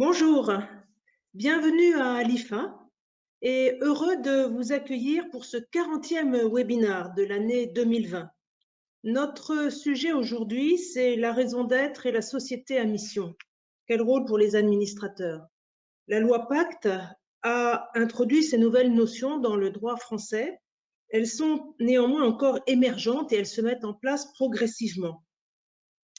Bonjour, bienvenue à l'IFA et heureux de vous accueillir pour ce 40e webinaire de l'année 2020. Notre sujet aujourd'hui, c'est la raison d'être et la société à mission. Quel rôle pour les administrateurs? La loi Pacte a introduit ces nouvelles notions dans le droit français. Elles sont néanmoins encore émergentes et elles se mettent en place progressivement.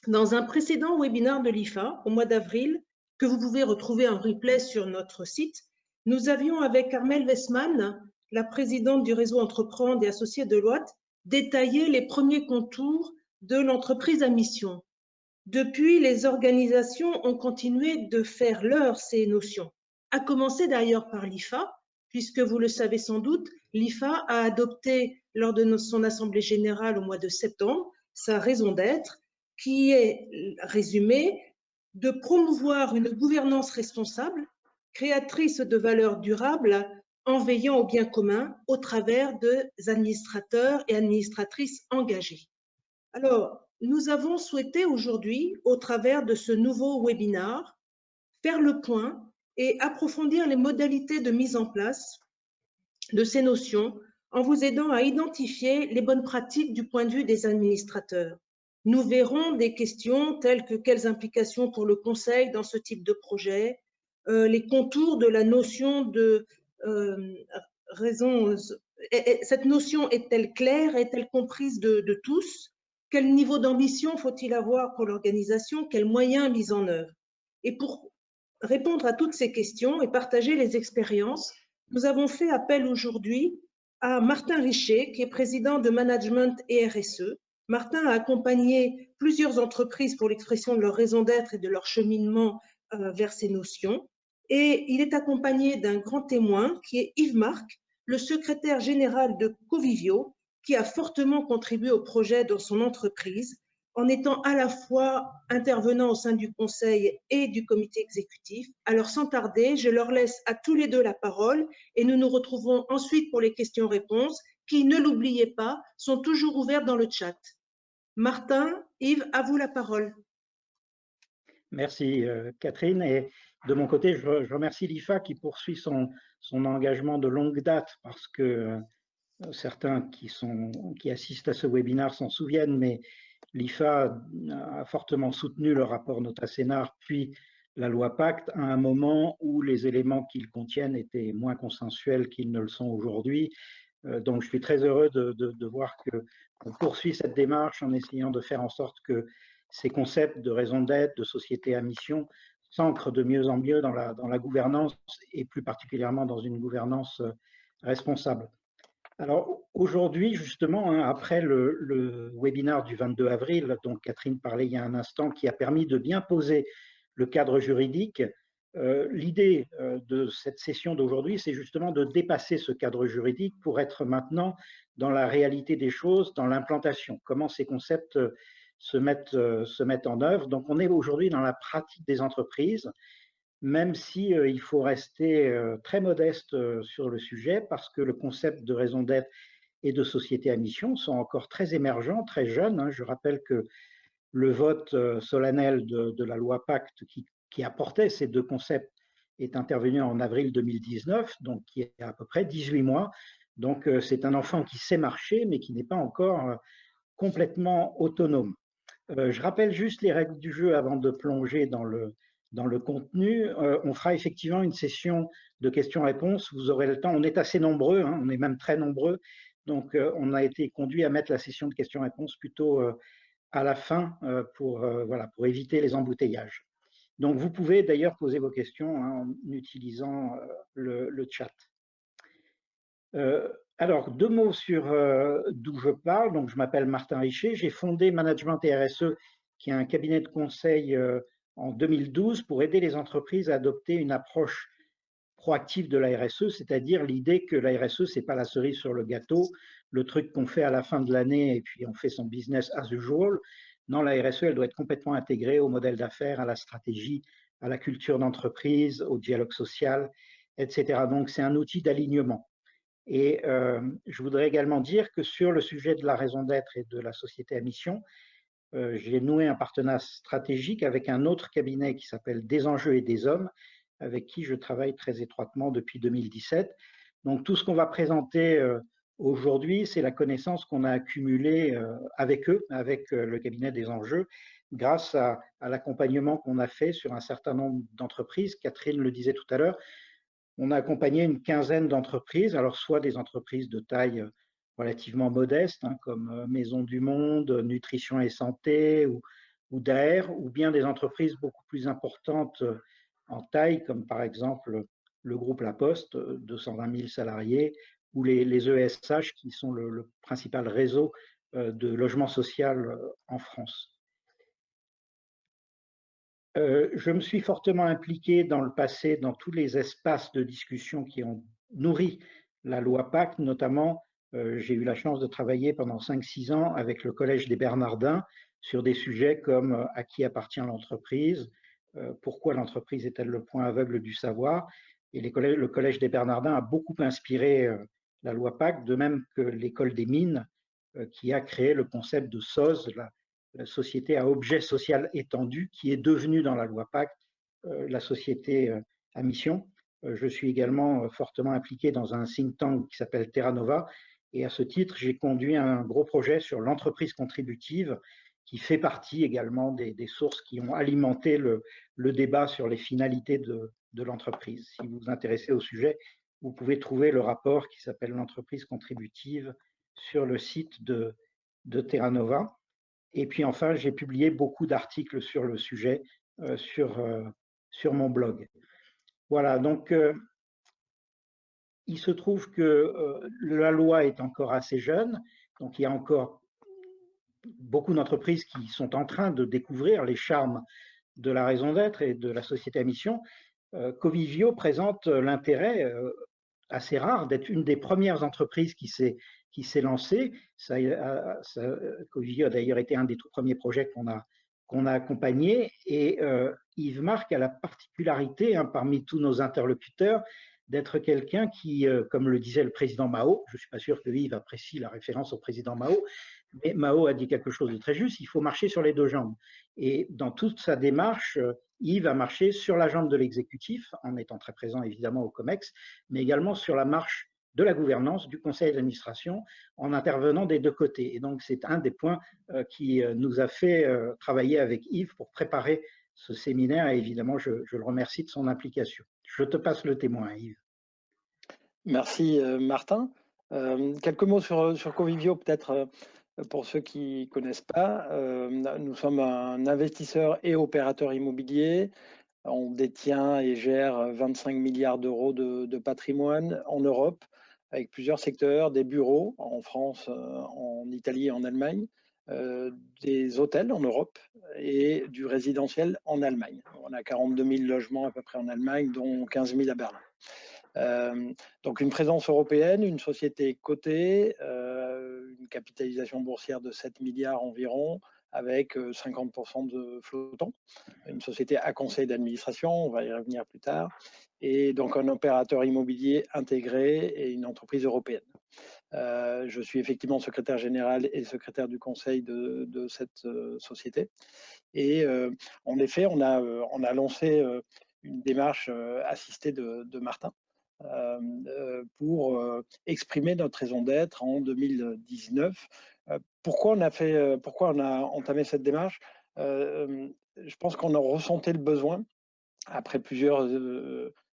Dans un précédent webinaire de l'IFA, au mois d'avril, que vous pouvez retrouver en replay sur notre site, nous avions avec Armelle Westman, la présidente du réseau Entreprendre et associée de Deloitte, détaillé les premiers contours de l'entreprise à mission. Depuis, les organisations ont continué de faire leur ces notions, à commencer d'ailleurs par l'IFA, puisque vous le savez sans doute, l'IFA a adopté lors de son assemblée générale au mois de septembre sa raison d'être, qui est résumée de promouvoir une gouvernance responsable, créatrice de valeurs durables, en veillant au bien commun au travers des administrateurs et administratrices engagés. Alors, nous avons souhaité aujourd'hui, au travers de ce nouveau webinaire, faire le point et approfondir les modalités de mise en place de ces notions en vous aidant à identifier les bonnes pratiques du point de vue des administrateurs. Nous verrons des questions telles que quelles implications pour le conseil dans ce type de projet, les contours de la notion de raison. Cette notion est-elle claire, est-elle comprise de tous? Quel niveau d'ambition faut-il avoir pour l'organisation? Quels moyens mis en œuvre? Et pour répondre à toutes ces questions et partager les expériences, nous avons fait appel aujourd'hui à Martin Richer, qui est président de Management et RSE. Martin a accompagné plusieurs entreprises pour l'expression de leur raison d'être et de leur cheminement vers ces notions. Et il est accompagné d'un grand témoin qui est Yves Marc, le secrétaire général de Covivio, qui a fortement contribué au projet dans son entreprise, en étant à la fois intervenant au sein du conseil et du comité exécutif. Alors sans tarder, je leur laisse à tous les deux la parole et nous nous retrouverons ensuite pour les questions-réponses qui, ne l'oubliez pas, sont toujours ouvertes dans le chat. Martin, Yves, à vous la parole. Merci Catherine. Et de mon côté, je remercie l'IFA qui poursuit son engagement de longue date parce que certains qui assistent à ce webinaire s'en souviennent, mais l'IFA a fortement soutenu le rapport Nota-Sénar puis la loi Pacte à un moment où les éléments qu'ils contiennent étaient moins consensuels qu'ils ne le sont aujourd'hui. Donc je suis très heureux de voir qu'on poursuit cette démarche en essayant de faire en sorte que ces concepts de raison d'être, de société à mission, s'ancrent de mieux en mieux dans la gouvernance et plus particulièrement dans une gouvernance responsable. Alors aujourd'hui, justement, après le webinaire du 22 avril, dont Catherine parlait il y a un instant, qui a permis de bien poser le cadre juridique, l'idée de cette session d'aujourd'hui, c'est justement de dépasser ce cadre juridique pour être maintenant dans la réalité des choses, dans l'implantation, comment ces concepts se mettent en œuvre. Donc on est aujourd'hui dans la pratique des entreprises, même si il faut rester très modeste sur le sujet parce que le concept de raison d'être et de société à mission sont encore très émergents, très jeunes. Je rappelle que le vote solennel de la loi Pacte qui apportait ces deux concepts est intervenu en avril 2019, donc qui est à peu près 18 mois. Donc c'est un enfant qui sait marcher, mais qui n'est pas encore complètement autonome. Je rappelle juste les règles du jeu avant de plonger dans le contenu. On fera effectivement une session de questions-réponses. Vous aurez le temps. On est assez nombreux, on est même très nombreux. Donc, on a été conduit à mettre la session de questions-réponses plutôt à la fin pour éviter les embouteillages. Donc, vous pouvez d'ailleurs poser vos questions en utilisant le chat. Alors, deux mots sur d'où je parle. Donc, je m'appelle Martin Richer. J'ai fondé Management et RSE, qui est un cabinet de conseil en 2012 pour aider les entreprises à adopter une approche proactive de la RSE, c'est-à-dire l'idée que la RSE, ce n'est pas la cerise sur le gâteau, le truc qu'on fait à la fin de l'année et puis on fait son business as usual. Non, la RSE, elle doit être complètement intégrée au modèle d'affaires, à la stratégie, à la culture d'entreprise, au dialogue social, etc. Donc, c'est un outil d'alignement. Et je voudrais également dire que sur le sujet de la raison d'être et de la société à mission, j'ai noué un partenariat stratégique avec un autre cabinet qui s'appelle Des enjeux et des hommes, avec qui je travaille très étroitement depuis 2017. Donc tout ce qu'on va présenter aujourd'hui, c'est la connaissance qu'on a accumulée avec eux, avec le cabinet des enjeux, grâce à l'accompagnement qu'on a fait sur un certain nombre d'entreprises. Catherine le disait tout à l'heure, on a accompagné une quinzaine d'entreprises, alors soit des entreprises de taille relativement modeste, hein, comme Maison du Monde, Nutrition et Santé ou DAER, ou bien des entreprises beaucoup plus importantes en taille, comme par exemple le groupe La Poste, 220 000 salariés, ou les ESH, qui sont le principal réseau de logement social en France. Je me suis fortement impliqué dans le passé dans tous les espaces de discussion qui ont nourri la loi Pacte, notamment j'ai eu la chance de travailler pendant 5-6 ans avec le Collège des Bernardins sur des sujets comme à qui appartient l'entreprise, pourquoi l'entreprise est-elle le point aveugle du savoir. Et le Collège des Bernardins a beaucoup inspiré la loi Pacte, de même que l'École des mines qui a créé le concept de SOS, la société à objet social étendu, qui est devenue dans la loi Pacte la société à mission. Je suis également fortement impliqué dans un think tank qui s'appelle Terra Nova, et à ce titre, j'ai conduit un gros projet sur l'entreprise contributive, qui fait partie également des sources qui ont alimenté le débat sur les finalités de l'entreprise. Si vous vous intéressez au sujet, vous pouvez trouver le rapport qui s'appelle l'entreprise contributive sur le site de Terra Nova. Et puis enfin, j'ai publié beaucoup d'articles sur le sujet sur mon blog. Voilà, donc il se trouve que la loi est encore assez jeune, donc il y a encore beaucoup d'entreprises qui sont en train de découvrir les charmes de la raison d'être et de la société à mission. Covivio présente l'intérêt assez rare d'être une des premières entreprises qui s'est lancée. Covivio a d'ailleurs été un des tout premiers projets qu'on a accompagné, et Yves Marc a la particularité, hein, parmi tous nos interlocuteurs, d'être quelqu'un qui, comme le disait le président Mao, je ne suis pas sûr que Yves apprécie la référence au président Mao, mais Mao a dit quelque chose de très juste, il faut marcher sur les deux jambes. Et dans toute sa démarche, Yves a marché sur la jambe de l'exécutif, en étant très présent évidemment au COMEX, mais également sur la marche de la gouvernance, du conseil d'administration, en intervenant des deux côtés. Et donc c'est un des points qui nous a fait travailler avec Yves pour préparer ce séminaire, et évidemment je le remercie de son implication. Je te passe le témoin, Yves. Merci Martin. Quelques mots sur Covivio, peut-être pour ceux qui ne connaissent pas. Nous sommes un investisseur et opérateur immobilier. On détient et gère 25 milliards d'euros de patrimoine en Europe, avec plusieurs secteurs, des bureaux en France, en Italie et en Allemagne, des hôtels en Europe et du résidentiel en Allemagne. On a 42 000 logements à peu près en Allemagne, dont 15 000 à Berlin. Donc une présence européenne, une société cotée, une capitalisation boursière de 7 milliards environ, avec 50% de flottants, une société à conseil d'administration, on va y revenir plus tard, et donc un opérateur immobilier intégré et une entreprise européenne. Je suis effectivement secrétaire général et secrétaire du conseil de cette société. Et en effet, on a lancé une démarche assistée de Martin pour exprimer notre raison d'être en 2019. Pourquoi on a entamé cette démarche? Je pense qu'on a ressenti le besoin après plusieurs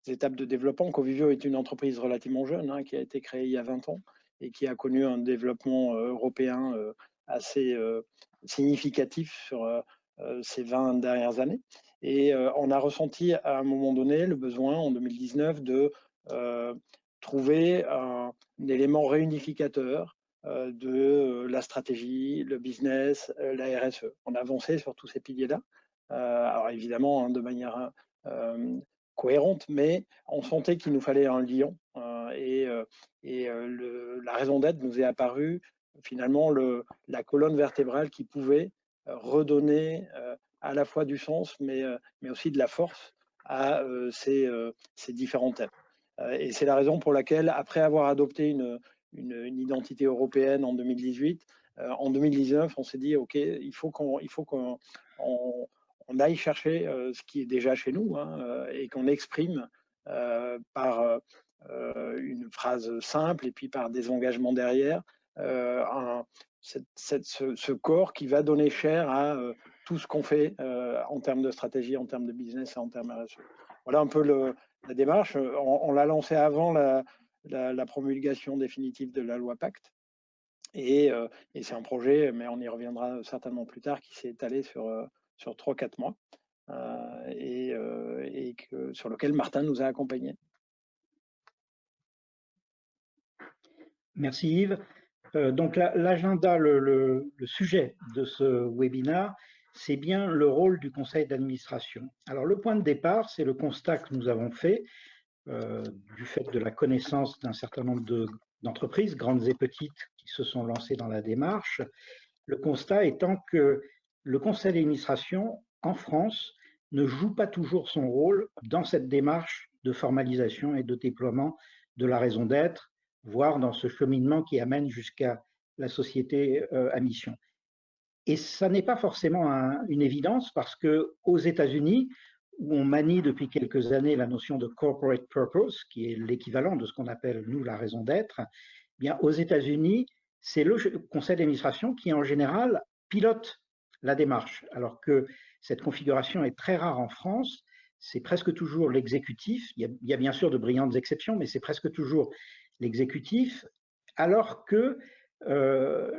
étapes de développement. Covivio est une entreprise relativement jeune, hein, qui a été créée il y a 20 ans et qui a connu un développement européen assez significatif sur ces 20 dernières années. Et on a ressenti à un moment donné le besoin en 2019 de trouver un élément réunificateur de la stratégie, le business, la RSE. On a avancé sur tous ces piliers-là. Alors évidemment, hein, de manière cohérente, mais on sentait qu'il nous fallait un lion. La raison d'être nous est apparue finalement la colonne vertébrale qui pouvait redonner à la fois du sens, mais aussi de la force à ces différents thèmes. Et c'est la raison pour laquelle, après avoir adopté une identité européenne en 2018, En 2019, on s'est dit, OK, il faut qu'on aille chercher ce qui est déjà chez nous, hein, et qu'on exprime par une phrase simple et puis par des engagements derrière, ce corps qui va donner chair à tout ce qu'on fait en termes de stratégie, en termes de business et en termes RSE. Voilà un peu la démarche. On l'a lancé avant la promulgation définitive de la loi Pacte. Et c'est un projet, mais on y reviendra certainement plus tard, qui s'est étalé sur 3-4 mois sur lequel Martin nous a accompagnés. Merci Yves. Donc l'agenda, le sujet de ce webinaire, c'est bien le rôle du conseil d'administration. Alors le point de départ, c'est le constat que nous avons fait du fait de la connaissance d'un certain nombre d'entreprises, grandes et petites, qui se sont lancées dans la démarche. Le constat étant que le conseil d'administration en France ne joue pas toujours son rôle dans cette démarche de formalisation et de déploiement de la raison d'être, voire dans ce cheminement qui amène jusqu'à la société à mission. Et ça n'est pas forcément une évidence parce qu'aux États-Unis, où on manie depuis quelques années la notion de corporate purpose, qui est l'équivalent de ce qu'on appelle, nous, la raison d'être, eh bien, aux États-Unis, c'est le conseil d'administration qui, en général, pilote la démarche, alors que cette configuration est très rare en France. C'est presque toujours l'exécutif. Il y a bien sûr de brillantes exceptions, mais c'est presque toujours l'exécutif, alors que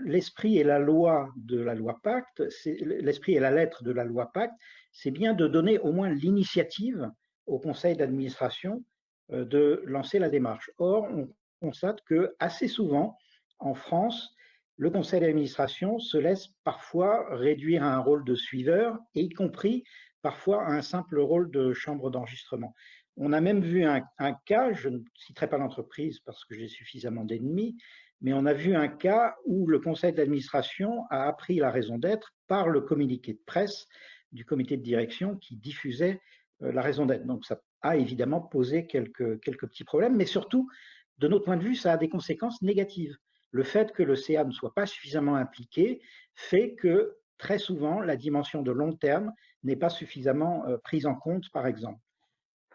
l'esprit et la loi de la loi Pacte, l'esprit et la lettre de la loi Pacte, c'est bien de donner au moins l'initiative au conseil d'administration de lancer la démarche. Or, on constate que assez souvent, en France, le conseil d'administration se laisse parfois réduire à un rôle de suiveur, et y compris parfois à un simple rôle de chambre d'enregistrement. On a même vu un cas, je ne citerai pas l'entreprise parce que j'ai suffisamment d'ennemis, mais on a vu un cas où le conseil d'administration a appris la raison d'être par le communiqué de presse du comité de direction qui diffusait la raison d'être. Donc ça a évidemment posé quelques petits problèmes, mais surtout, de notre point de vue, ça a des conséquences négatives. Le fait que le CA ne soit pas suffisamment impliqué fait que très souvent, la dimension de long terme n'est pas suffisamment prise en compte, par exemple.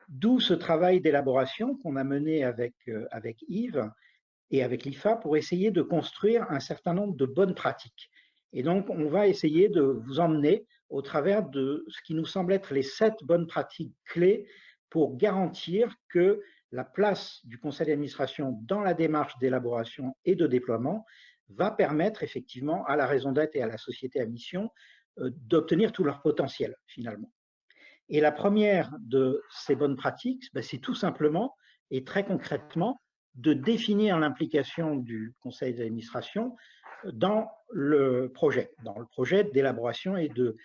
D'où ce travail d'élaboration qu'on a mené avec Yves et avec l'IFA pour essayer de construire un certain nombre de bonnes pratiques. Et donc, on va essayer de vous emmener au travers de ce qui nous semble être les 7 bonnes pratiques clés pour garantir que la place du conseil d'administration dans la démarche d'élaboration et de déploiement va permettre effectivement à la raison d'être et à la société à mission d'obtenir tout leur potentiel, finalement. Et la première de ces bonnes pratiques, c'est tout simplement et très concrètement de définir l'implication du conseil d'administration dans le projet d'élaboration et de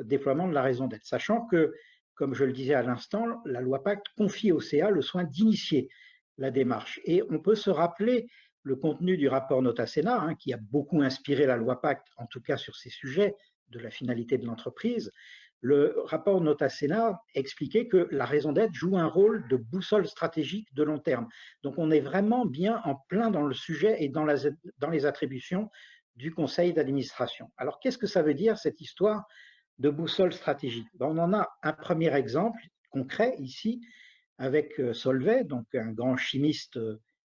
déploiement de la raison d'être, sachant que, comme je le disais à l'instant, la loi Pacte confie au CA le soin d'initier la démarche. Et on peut se rappeler le contenu du rapport Nota-Sénat, qui a beaucoup inspiré la loi Pacte, en tout cas sur ces sujets de la finalité de l'entreprise. Le rapport Nota-Sénat expliquait que la raison d'être joue un rôle de boussole stratégique de long terme. Donc on est vraiment bien en plein dans le sujet et dans les attributions du conseil d'administration. Alors qu'est-ce que ça veut dire cette histoire de boussole stratégique? On en a un premier exemple concret ici avec Solvay, donc un grand chimiste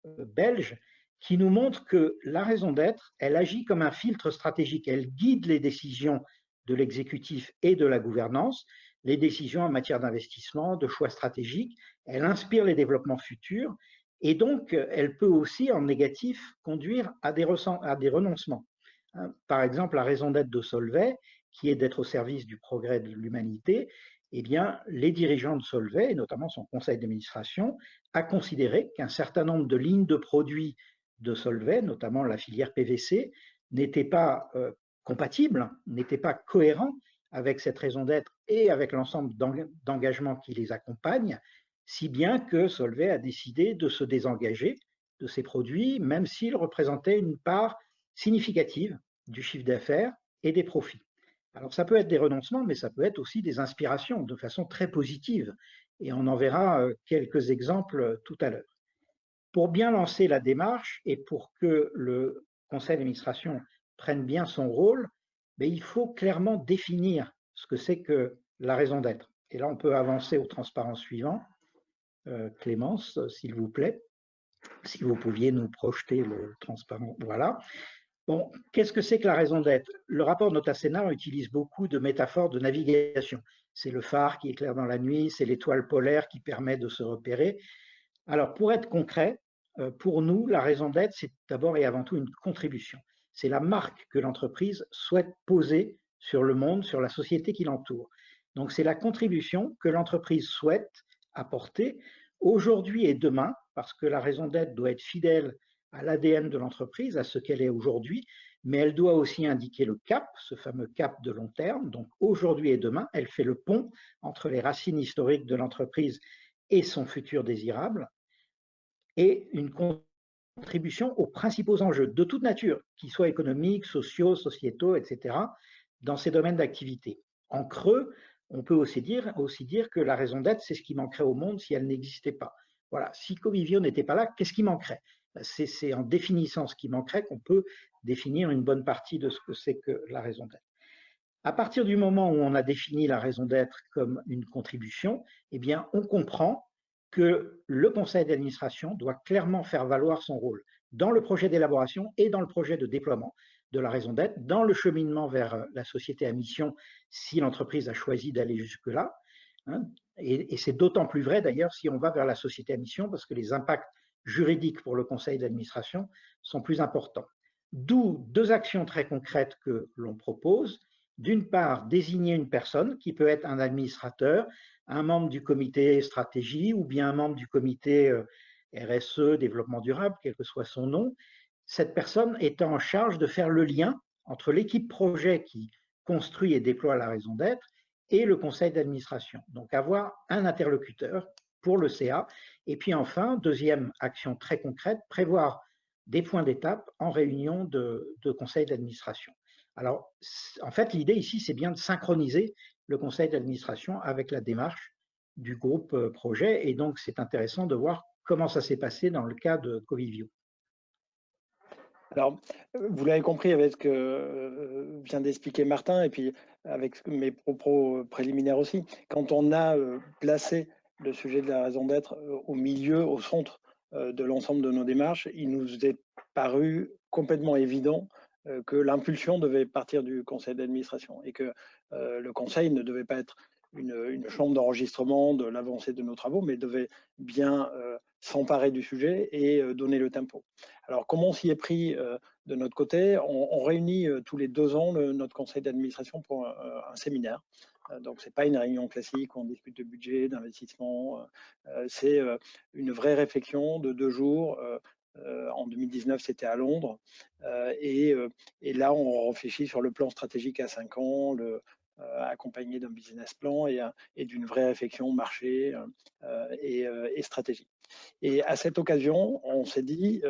belge, qui nous montre que la raison d'être, elle agit comme un filtre stratégique, elle guide les décisions de l'exécutif et de la gouvernance, les décisions en matière d'investissement, de choix stratégiques, elle inspire les développements futurs et donc elle peut aussi en négatif conduire à des renoncements. Par exemple, la raison d'être de Solvay, qui est d'être au service du progrès de l'humanité, eh bien, les dirigeants de Solvay, et notamment son conseil d'administration, a considéré qu'un certain nombre de lignes de produits de Solvay, notamment la filière PVC, n'étaient pas compatibles, n'étaient pas cohérents avec cette raison d'être et avec l'ensemble d'engagements qui les accompagnent, si bien que Solvay a décidé de se désengager de ces produits, même s'ils représentaient une part significative du chiffre d'affaires et des profits. Alors ça peut être des renoncements, mais ça peut être aussi des inspirations de façon très positive, et on en verra quelques exemples tout à l'heure. Pour bien lancer la démarche et pour que le conseil d'administration prenne bien son rôle, mais il faut clairement définir ce que c'est que la raison d'être. Et là, on peut avancer au transparent suivant. Clémence, s'il vous plaît, si vous pouviez nous projeter le transparent. Voilà. Bon, qu'est-ce que c'est que la raison d'être? Le rapport de Nota-Sénard utilise beaucoup de métaphores de navigation. C'est le phare qui éclaire dans la nuit, c'est l'étoile polaire qui permet de se repérer. Alors, pour être concret, pour nous, la raison d'être, c'est d'abord et avant tout une contribution. C'est la marque que l'entreprise souhaite poser sur le monde, sur la société qui l'entoure. Donc, c'est la contribution que l'entreprise souhaite apporter aujourd'hui et demain, parce que la raison d'être doit être fidèle à l'ADN de l'entreprise, à ce qu'elle est aujourd'hui, mais elle doit aussi indiquer le cap, ce fameux cap de long terme. Donc, aujourd'hui et demain, elle fait le pont entre les racines historiques de l'entreprise et son futur désirable, et une contribution aux principaux enjeux de toute nature, qu'ils soient économiques, sociaux, sociétaux, etc., dans ces domaines d'activité. En creux, on peut aussi dire que la raison d'être, c'est ce qui manquerait au monde si elle n'existait pas. Voilà, si Covivio n'était pas là, qu'est-ce qui manquerait? C'est en définissant ce qui manquerait qu'on peut définir une bonne partie de ce que c'est que la raison d'être. À partir du moment où on a défini la raison d'être comme une contribution, eh bien, on comprend que le conseil d'administration doit clairement faire valoir son rôle dans le projet d'élaboration et dans le projet de déploiement de la raison d'être, dans le cheminement vers la société à mission si l'entreprise a choisi d'aller jusque-là. Et c'est d'autant plus vrai d'ailleurs si on va vers la société à mission parce que les impacts juridiques pour le conseil d'administration sont plus importants. D'où deux actions très concrètes que l'on propose. D'une part, désigner une personne qui peut être un administrateur, un membre du comité stratégie ou bien un membre du comité RSE, développement durable, quel que soit son nom. Cette personne étant en charge de faire le lien entre l'équipe projet qui construit et déploie la raison d'être et le conseil d'administration. Donc avoir un interlocuteur pour le CA. Et puis enfin, deuxième action très concrète, prévoir des points d'étape en réunion de conseil d'administration. Alors, en fait, l'idée ici, c'est bien de synchroniser le conseil d'administration avec la démarche du groupe projet. Et donc, c'est intéressant de voir comment ça s'est passé dans le cas de Covivio. Alors, vous l'avez compris avec ce que vient d'expliquer Martin et puis avec mes propos préliminaires aussi. Quand on a placé le sujet de la raison d'être au milieu, au centre de l'ensemble de nos démarches, il nous est paru complètement évident que l'impulsion devait partir du conseil d'administration et que le conseil ne devait pas être une chambre d'enregistrement de l'avancée de nos travaux, mais devait bien s'emparer du sujet et donner le tempo. Alors, comment on s'y est pris de notre côté? On réunit tous les 2 ans notre conseil d'administration pour un séminaire. Donc, ce n'est pas une réunion classique où on discute de budget, d'investissement. C'est une vraie réflexion de 2 jours. En 2019, c'était à Londres. Et là, on réfléchit sur le plan stratégique à 5 ans, accompagné d'un business plan et d'une vraie réflexion marché et stratégie. Et à cette occasion, on s'est dit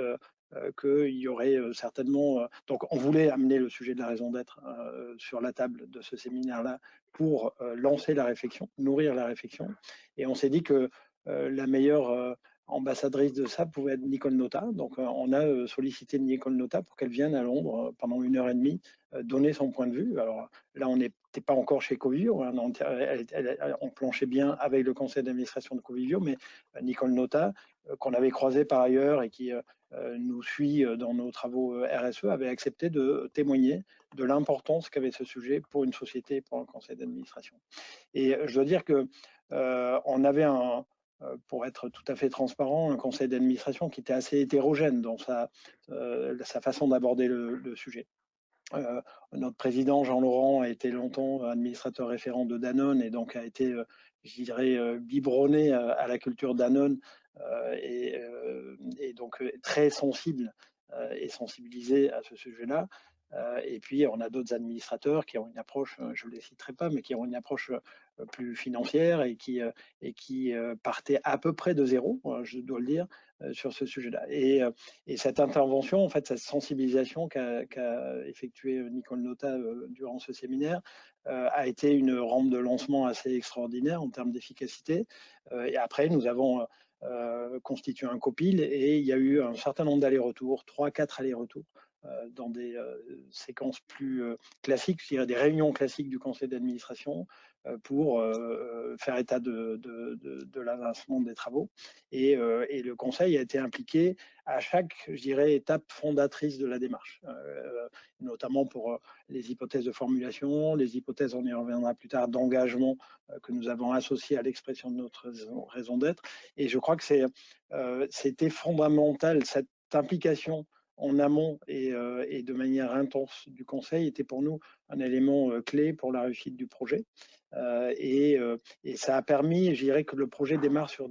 qu'il y aurait certainement... donc, on voulait amener le sujet de la raison d'être sur la table de ce séminaire-là pour lancer la réflexion, nourrir la réflexion. Et on s'est dit que la meilleure ambassadrice de ça pouvait être Nicole Notat. Donc, on a sollicité Nicole Notat pour qu'elle vienne à Londres pendant 1h30 donner son point de vue. Alors là, on n'était pas encore chez Covivio, hein, on planchait bien avec le conseil d'administration de Covivio, mais Nicole Notat, qu'on avait croisé par ailleurs et qui nous suit dans nos travaux RSE, avait accepté de témoigner de l'importance qu'avait ce sujet pour une société et pour un conseil d'administration. Et je dois dire que on avait pour être tout à fait transparent, un conseil d'administration qui était assez hétérogène dans sa façon d'aborder le sujet. Notre président Jean-Laurent a été longtemps administrateur référent de Danone et donc a été, je dirais, biberonné à la culture Danone et donc très sensible et sensibilisé à ce sujet-là. Et puis, on a d'autres administrateurs qui ont une approche, je ne les citerai pas, mais qui ont une approche plus financière et qui partaient à peu près de zéro, je dois le dire, sur ce sujet-là. Et cette intervention, en fait, cette sensibilisation qu'a effectuée Nicole Notat durant ce séminaire a été une rampe de lancement assez extraordinaire en termes d'efficacité. Et après, nous avons constitué un copil et il y a eu un certain nombre d'allers-retours, 3-4 allers-retours dans des séquences plus classiques, je dirais des réunions classiques du conseil d'administration pour faire état de l'avancement des travaux. Et le conseil a été impliqué à chaque, je dirais, étape fondatrice de la démarche, notamment pour les hypothèses de formulation, les hypothèses, on y reviendra plus tard, d'engagement que nous avons associées à l'expression de notre raison d'être. Et je crois que c'était fondamental, cette implication en amont et de manière intense du conseil était pour nous un élément clé pour la réussite du projet. Et ça a permis, je dirais, que le projet démarre sur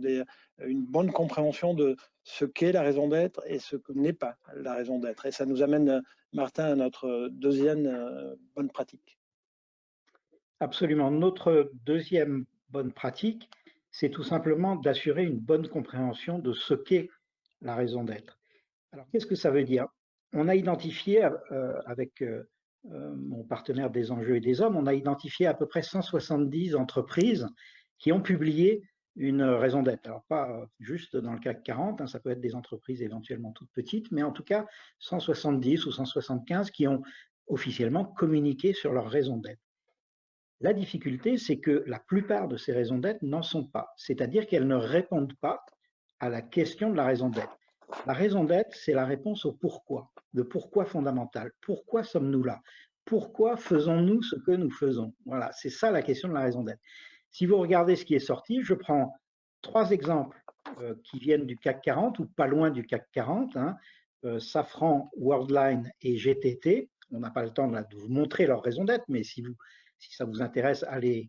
une bonne compréhension de ce qu'est la raison d'être et ce que n'est pas la raison d'être. Et ça nous amène, Martin, à notre deuxième bonne pratique. Absolument. Notre deuxième bonne pratique, c'est tout simplement d'assurer une bonne compréhension de ce qu'est la raison d'être. Alors, qu'est-ce que ça veut dire? On a identifié, avec mon partenaire des enjeux et des hommes, on a identifié à peu près 170 entreprises qui ont publié une raison d'être. Alors, pas juste dans le CAC 40, hein, ça peut être des entreprises éventuellement toutes petites, mais en tout cas 170 ou 175 qui ont officiellement communiqué sur leur raison d'être. La difficulté, c'est que la plupart de ces raisons d'être n'en sont pas, c'est-à-dire qu'elles ne répondent pas à la question de la raison d'être. La raison d'être, c'est la réponse au pourquoi, le pourquoi fondamental. Pourquoi sommes-nous là? Pourquoi faisons-nous ce que nous faisons? Voilà, c'est ça la question de la raison d'être. Si vous regardez ce qui est sorti, je prends 3 exemples qui viennent du CAC 40 ou pas loin du CAC 40, hein, Safran, Worldline et GTT. On n'a pas le temps de vous montrer leur raison d'être, mais si ça vous intéresse, allez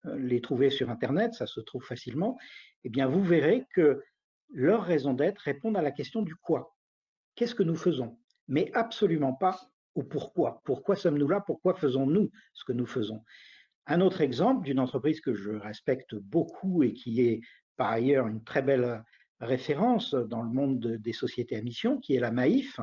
les trouver sur Internet, ça se trouve facilement. Eh bien, vous verrez que leur raison d'être répond à la question du quoi. Qu'est-ce que nous faisons? Mais absolument pas au pourquoi. Pourquoi sommes-nous là? Pourquoi faisons-nous ce que nous faisons? Un autre exemple d'une entreprise que je respecte beaucoup et qui est par ailleurs une très belle référence dans le monde des sociétés à mission, qui est la Maïf.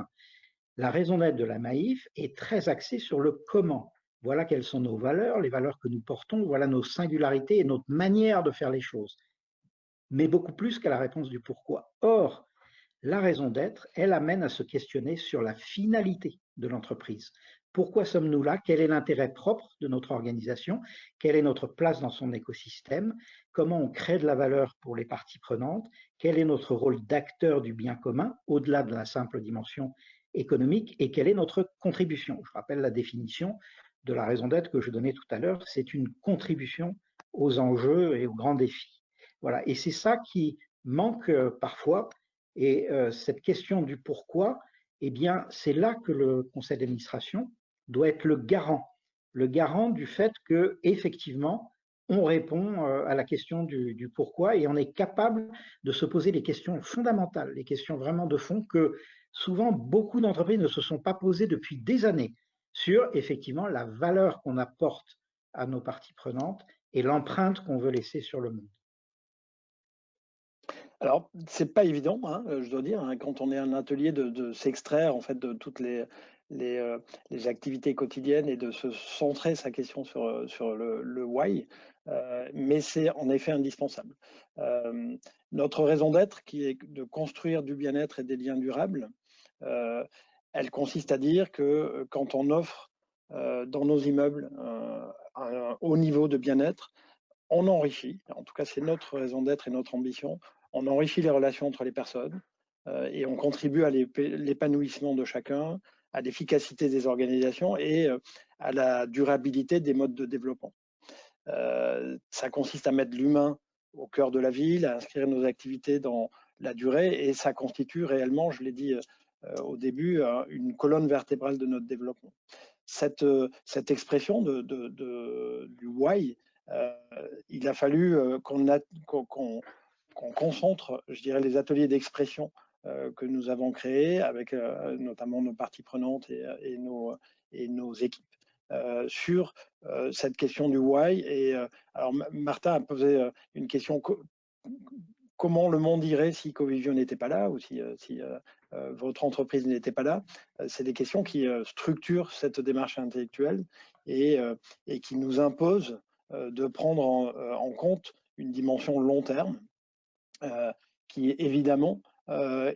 La raison d'être de la Maïf est très axée sur le comment. Voilà quelles sont nos valeurs, les valeurs que nous portons, voilà nos singularités et notre manière de faire les choses, mais beaucoup plus qu'à la réponse du pourquoi. Or, la raison d'être, elle amène à se questionner sur la finalité de l'entreprise. Pourquoi sommes-nous là? Quel est l'intérêt propre de notre organisation? Quelle est notre place dans son écosystème? Comment on crée de la valeur pour les parties prenantes? Quel est notre rôle d'acteur du bien commun, au-delà de la simple dimension économique? Et quelle est notre contribution? Je rappelle la définition de la raison d'être que je donnais tout à l'heure, c'est une contribution aux enjeux et aux grands défis. Voilà, et c'est ça qui manque parfois. Et cette question du pourquoi, eh bien, c'est là que le conseil d'administration doit être le garant du fait que effectivement, on répond à la question du pourquoi et on est capable de se poser les questions fondamentales, les questions vraiment de fond que souvent beaucoup d'entreprises ne se sont pas posées depuis des années sur effectivement la valeur qu'on apporte à nos parties prenantes et l'empreinte qu'on veut laisser sur le monde. Alors, c'est pas évident, hein, je dois dire, hein, quand on est un atelier de s'extraire en fait de toutes les activités quotidiennes et de se centrer sa question sur le why, mais c'est en effet indispensable. Notre raison d'être, qui est de construire du bien-être et des liens durables, elle consiste à dire que quand on offre dans nos immeubles un haut niveau de bien-être, on enrichit, en tout cas c'est notre raison d'être et notre ambition, on enrichit les relations entre les personnes et on contribue à l'épanouissement de chacun, à l'efficacité des organisations et à la durabilité des modes de développement. Ça consiste à mettre l'humain au cœur de la ville, à inscrire nos activités dans la durée et ça constitue réellement, je l'ai dit au début, une colonne vertébrale de notre développement. Cette expression du why, il a fallu qu'on concentre, je dirais, les ateliers d'expression que nous avons créés avec notamment nos parties prenantes et nos équipes sur cette question du why. Et alors Martin a posé une question: comment le monde irait si Covivio n'était pas là ou si votre entreprise n'était pas là? C'est des questions qui structurent cette démarche intellectuelle et qui nous imposent de prendre en compte une dimension long terme qui évidemment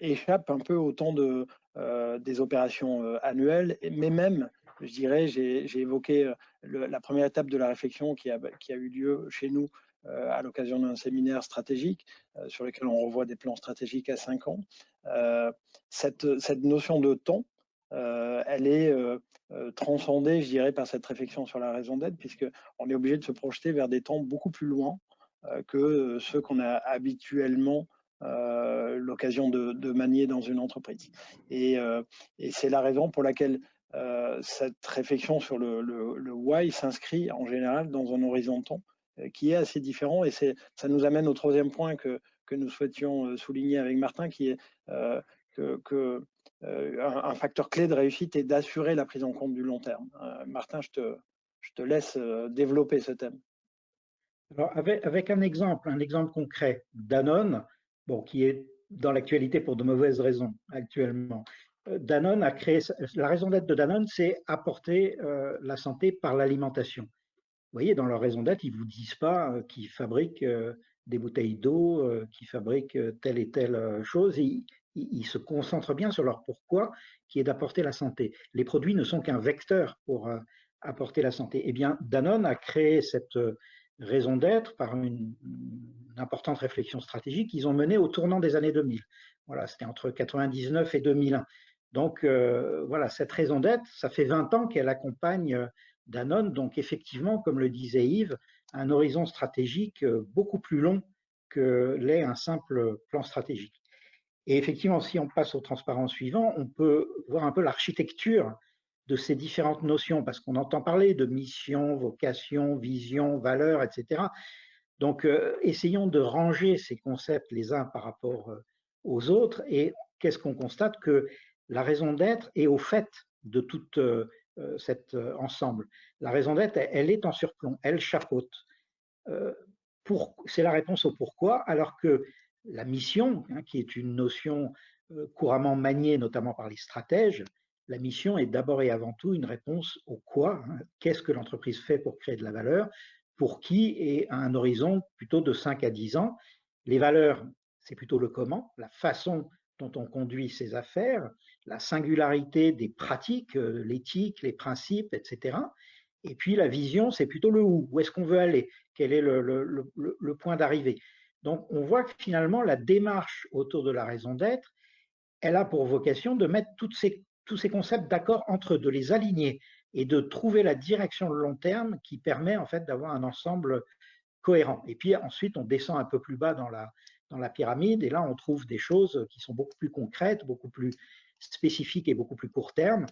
échappe un peu au temps des opérations annuelles, mais même, je dirais, j'ai évoqué la première étape de la réflexion qui a eu lieu chez nous à l'occasion d'un séminaire stratégique sur lequel on revoit des plans stratégiques à 5 ans. Cette notion de temps, elle est transcendée, je dirais, par cette réflexion sur la raison d'être, puisqu'on est obligé de se projeter vers des temps beaucoup plus loin que ceux qu'on a habituellement l'occasion de manier dans une entreprise. Et c'est la raison pour laquelle cette réflexion sur le why s'inscrit en général dans un horizon de temps qui est assez différent. Et ça nous amène au troisième point que nous souhaitions souligner avec Martin, qui est que un facteur clé de réussite est d'assurer la prise en compte du long terme. Martin, je te laisse développer ce thème. Alors avec un exemple concret, Danone, bon, qui est dans l'actualité pour de mauvaises raisons actuellement. Danone a créé, la raison d'être de Danone, c'est apporter la santé par l'alimentation. Vous voyez, dans leur raison d'être, ils ne vous disent pas qu'ils fabriquent des bouteilles d'eau, qu'ils fabriquent telle et telle chose. Ils se concentrent bien sur leur pourquoi, qui est d'apporter la santé. Les produits ne sont qu'un vecteur pour apporter la santé. Eh bien, Danone a créé cette raison d'être par une importante réflexion stratégique qu'ils ont menée au tournant des années 2000. Voilà, c'était entre 99 et 2001. Donc, voilà, cette raison d'être, ça fait 20 ans qu'elle accompagne Danone, donc effectivement, comme le disait Yves, un horizon stratégique beaucoup plus long que l'est un simple plan stratégique. Et effectivement, si on passe au transparent suivant, on peut voir un peu l'architecture de ces différentes notions, parce qu'on entend parler de mission, vocation, vision, valeur, etc. Donc, essayons de ranger ces concepts les uns par rapport aux autres, et qu'est-ce qu'on constate? Que la raison d'être est au fait de toute cet ensemble. La raison d'être, elle est en surplomb, elle chapeaute. C'est la réponse au pourquoi, alors que la mission, qui est une notion couramment maniée notamment par les stratèges, la mission est d'abord et avant tout une réponse au quoi. Qu'est-ce que l'entreprise fait pour créer de la valeur, pour qui, et à un horizon plutôt de 5 à 10 ans. Les valeurs, c'est plutôt le comment, la façon dont on conduit ses affaires, la singularité des pratiques, l'éthique, les principes, etc. Et puis la vision, c'est plutôt le où est-ce qu'on veut aller, quel est le point d'arrivée. Donc on voit que finalement la démarche autour de la raison d'être, elle a pour vocation de mettre tous ces concepts d'accord entre eux, de les aligner et de trouver la direction de long terme qui permet en fait d'avoir un ensemble cohérent. Et puis ensuite on descend un peu plus bas dans la pyramide et là on trouve des choses qui sont beaucoup plus concrètes, beaucoup plus spécifiques et beaucoup plus court terme.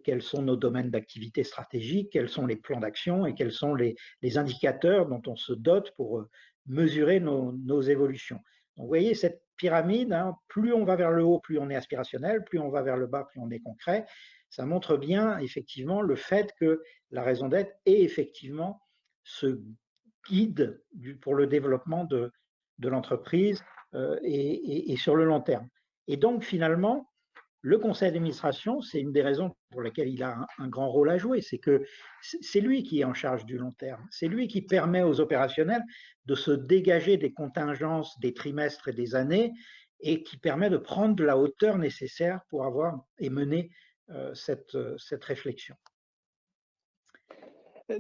Quels sont nos domaines d'activité stratégique, quels sont les plans d'action et quels sont les indicateurs dont on se dote pour mesurer nos évolutions. Donc, vous voyez, cette pyramide, plus on va vers le haut, plus on est aspirationnel, plus on va vers le bas, plus on est concret. Ça montre bien, effectivement, le fait que la raison d'être est effectivement ce guide pour le développement de l'entreprise et sur le long terme. Et donc, finalement, le conseil d'administration, c'est une des raisons pour lesquelles il a un grand rôle à jouer, c'est que c'est lui qui est en charge du long terme. C'est lui qui permet aux opérationnels de se dégager des contingences des trimestres et des années et qui permet de prendre de la hauteur nécessaire pour avoir et mener cette réflexion.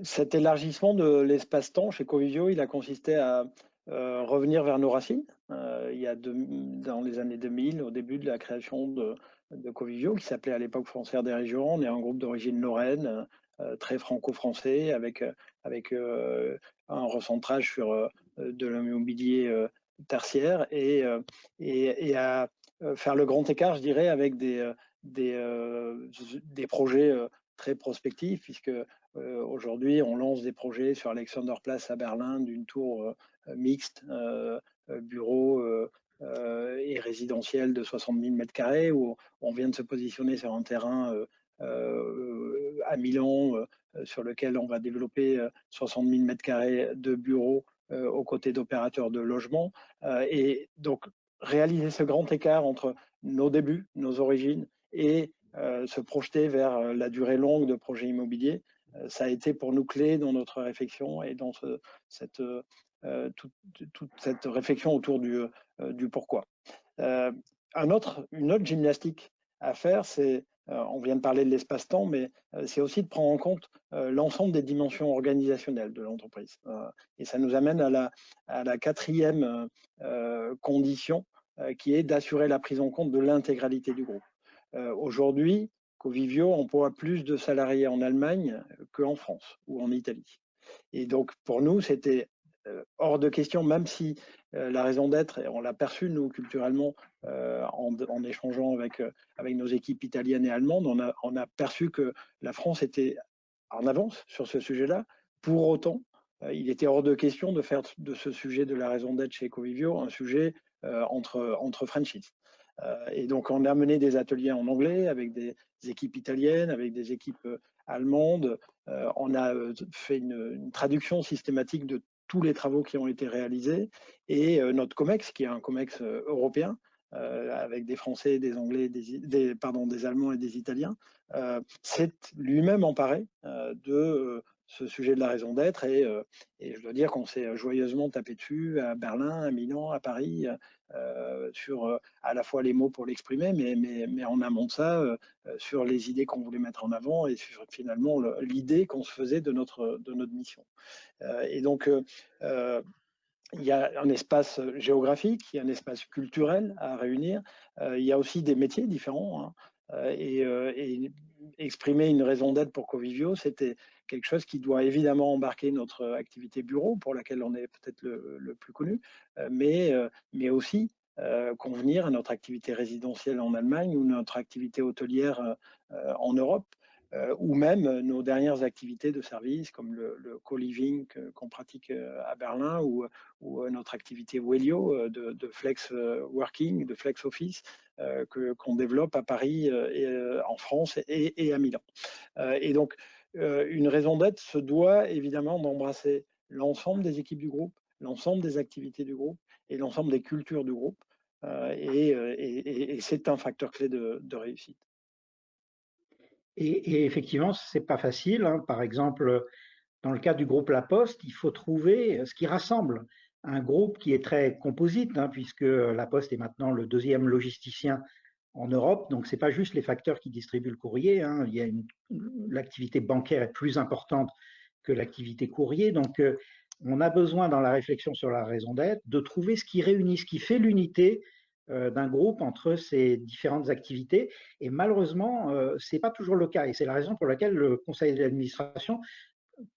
Cet élargissement de l'espace-temps chez Covivio, il a consisté à revenir vers nos racines. Dans les années 2000, au début de la création de Covivio, qui s'appelait à l'époque Foncière des Régions, on est un groupe d'origine lorraine, très franco-français, avec un recentrage sur de l'immobilier tertiaire et à faire le grand écart, je dirais, avec des projets très prospectifs, puisque aujourd'hui, on lance des projets sur Alexanderplatz à Berlin d'une tour mixte, bureau et résidentiel de 60 000 m², où on vient de se positionner sur un terrain à Milan, sur lequel on va développer 60 000 m² de bureaux aux côtés d'opérateurs de logement. Et donc, réaliser ce grand écart entre nos débuts, nos origines, et se projeter vers la durée longue de projets immobiliers, ça a été pour nous clé dans notre réflexion et dans toute cette réflexion autour du pourquoi. une autre gymnastique à faire, c'est, on vient de parler de l'espace-temps, mais c'est aussi de prendre en compte l'ensemble des dimensions organisationnelles de l'entreprise. Et ça nous amène à la quatrième condition, qui est d'assurer la prise en compte de l'intégralité du groupe. Aujourd'hui, Covivio emploie plus de salariés en Allemagne qu'en France ou en Italie. Et donc, pour nous, c'était hors de question, même si la raison d'être, et on l'a perçu, nous, culturellement, en échangeant avec nos équipes italiennes et allemandes, on a perçu que la France était en avance sur ce sujet-là. Pour autant, il était hors de question de faire de ce sujet de la raison d'être chez Covivio un sujet entre franchises. Et donc, on a mené des ateliers en anglais avec des équipes italiennes, avec des équipes allemandes. On a fait une traduction systématique de tous les travaux qui ont été réalisés. Et notre COMEX, qui est un COMEX européen, avec des Français, des Anglais, des Allemands et des Italiens, s'est lui-même emparé de ce sujet de la raison d'être. Et je dois dire qu'on s'est joyeusement tapé dessus à Berlin, à Milan, à Paris, sur à la fois les mots pour l'exprimer, mais en amont de ça, sur les idées qu'on voulait mettre en avant et sur finalement l'idée qu'on se faisait de notre mission. Et donc, il y a un espace géographique, il y a un espace culturel à réunir, il y a aussi des métiers différents, hein, et exprimer une raison d'être pour Covivio, c'était quelque chose qui doit évidemment embarquer notre activité bureau, pour laquelle on est peut-être le plus connu, mais aussi convenir à notre activité résidentielle en Allemagne ou notre activité hôtelière en Europe, ou même nos dernières activités de service comme le co-living qu'on pratique à Berlin ou notre activité Wellio de flex working, de flex office qu'on développe à Paris et en France et à Milan. Et donc, une raison d'être se doit évidemment d'embrasser l'ensemble des équipes du groupe, l'ensemble des activités du groupe et l'ensemble des cultures du groupe. Et c'est un facteur clé de réussite. Et effectivement, ce n'est pas facile, hein. Par exemple, dans le cas du groupe La Poste, il faut trouver ce qui rassemble un groupe qui est très composite, hein, puisque La Poste est maintenant le deuxième logisticien en Europe. Donc, ce n'est pas juste les facteurs qui distribuent le courrier, hein. L'activité bancaire est plus importante que l'activité courrier. Donc, on a besoin, dans la réflexion sur la raison d'être, de trouver ce qui réunit, ce qui fait l'unité d'un groupe entre ces différentes activités. Et malheureusement, ce n'est pas toujours le cas. Et c'est la raison pour laquelle le conseil d'administration,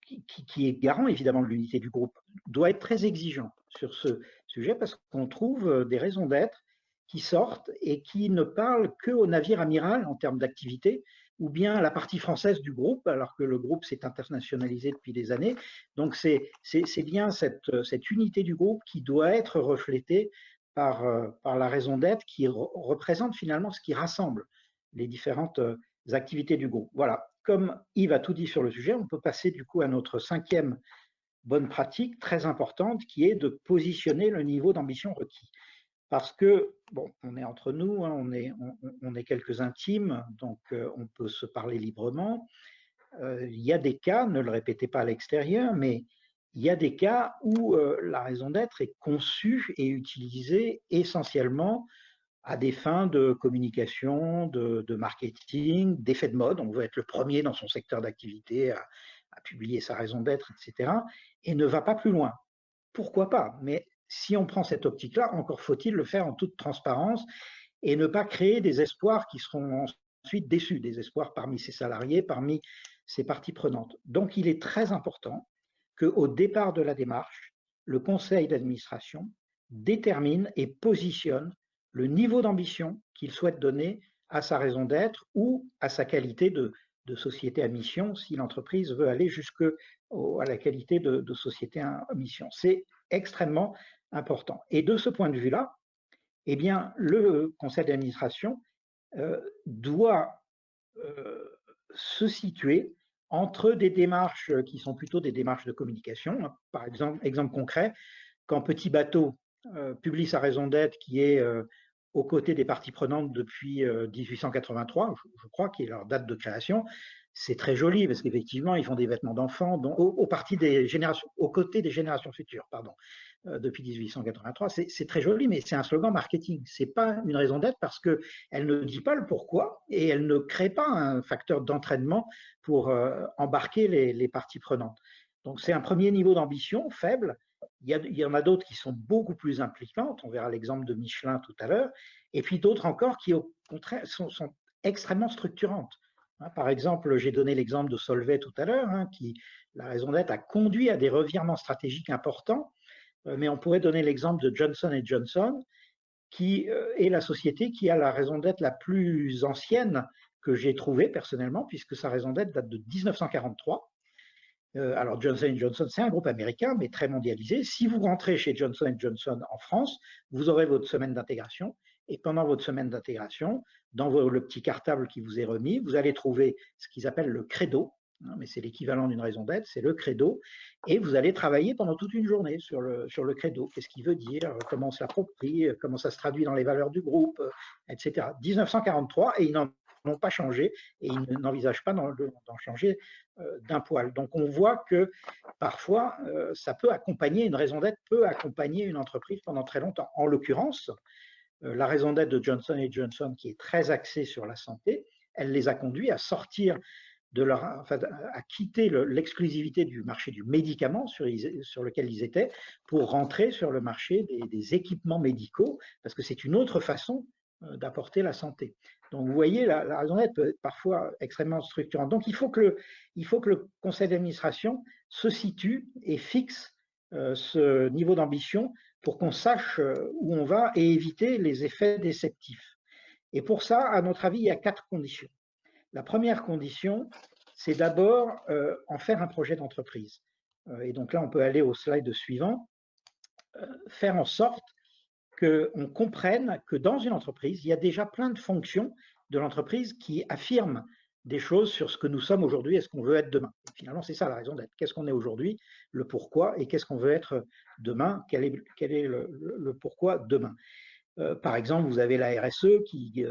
qui est garant évidemment de l'unité du groupe, doit être très exigeant sur ce sujet, parce qu'on trouve des raisons d'être qui sortent et qui ne parlent qu'au navire amiral en termes d'activité, ou bien à la partie française du groupe, alors que le groupe s'est internationalisé depuis des années. Donc c'est bien cette unité du groupe qui doit être reflétée par la raison d'être, qui représente finalement ce qui rassemble les différentes activités du groupe. Voilà. Comme Yves a tout dit sur le sujet, on peut passer du coup à notre cinquième bonne pratique très importante, qui est de positionner le niveau d'ambition requis. Parce que, bon, on est entre nous, hein, on est quelques intimes, donc on peut se parler librement. Il y a des cas, ne le répétez pas à l'extérieur, mais il y a des cas où la raison d'être est conçue et utilisée essentiellement à des fins de communication, de marketing, d'effet de mode. On veut être le premier dans son secteur d'activité à publier sa raison d'être, etc. Et ne va pas plus loin. Pourquoi pas? Mais si on prend cette optique-là, encore faut-il le faire en toute transparence et ne pas créer des espoirs qui seront ensuite déçus, des espoirs parmi ses salariés, parmi ses parties prenantes. Donc, il est très important qu'au départ de la démarche, le conseil d'administration détermine et positionne le niveau d'ambition qu'il souhaite donner à sa raison d'être ou à sa qualité de société à mission, si l'entreprise veut aller jusqu'à la qualité de société à mission. C'est extrêmement important. Et de ce point de vue-là, eh bien, le conseil d'administration doit se situer entre des démarches qui sont plutôt des démarches de communication. Par exemple concret, quand Petit Bateau publie sa raison d'être, qui est aux côtés des parties prenantes depuis 1883, je crois, qui est leur date de création, c'est très joli parce qu'effectivement, ils font des vêtements d'enfants aux côtés des générations futures, pardon, depuis 1883. C'est très joli, mais c'est un slogan marketing. C'est pas une raison d'être parce qu'elle ne dit pas le pourquoi et elle ne crée pas un facteur d'entraînement pour embarquer les parties prenantes. Donc, c'est un premier niveau d'ambition faible. Il y en a d'autres qui sont beaucoup plus impliquantes. On verra l'exemple de Michelin tout à l'heure. Et puis d'autres encore qui, au contraire, sont extrêmement structurantes. Par exemple, j'ai donné l'exemple de Solvay tout à l'heure, la raison d'être a conduit à des revirements stratégiques importants, mais on pourrait donner l'exemple de Johnson & Johnson, qui est la société qui a la raison d'être la plus ancienne que j'ai trouvée personnellement, puisque sa raison d'être date de 1943. Alors Johnson & Johnson, c'est un groupe américain, mais très mondialisé. Si vous rentrez chez Johnson & Johnson en France, vous aurez votre semaine d'intégration. Et pendant votre semaine d'intégration, dans le petit cartable qui vous est remis, vous allez trouver ce qu'ils appellent le credo, mais c'est l'équivalent d'une raison d'être, c'est le credo, et vous allez travailler pendant toute une journée sur le credo. Qu'est-ce qu'il veut dire, comment on se l'approprie, comment ça se traduit dans les valeurs du groupe, etc. 1943, et ils n'en ont pas changé, et ils n'envisagent pas d'en changer d'un poil. Donc on voit que parfois, ça peut accompagner, une raison d'être peut accompagner une entreprise pendant très longtemps. En l'occurrence, la raison d'être de Johnson & Johnson, qui est très axée sur la santé, elle les a conduits à sortir à quitter l'exclusivité du marché du médicament sur lequel ils étaient pour rentrer sur le marché des équipements médicaux, parce que c'est une autre façon d'apporter la santé. Donc vous voyez, la raison d'être peut être parfois extrêmement structurante. Donc il faut que le conseil d'administration se situe et fixe ce niveau d'ambition pour qu'on sache où on va et éviter les effets déceptifs. Et pour ça, à notre avis, il y a 4 conditions. La première condition, c'est d'abord en faire un projet d'entreprise. Et donc là, on peut aller au slide suivant. Faire en sorte qu'on comprenne que dans une entreprise, il y a déjà plein de fonctions de l'entreprise qui affirment des choses sur ce que nous sommes aujourd'hui et ce qu'on veut être demain. Et finalement, c'est ça la raison d'être. Qu'est-ce qu'on est aujourd'hui, le pourquoi, et qu'est-ce qu'on veut être demain, quel est le pourquoi demain. Par exemple, vous avez la RSE qui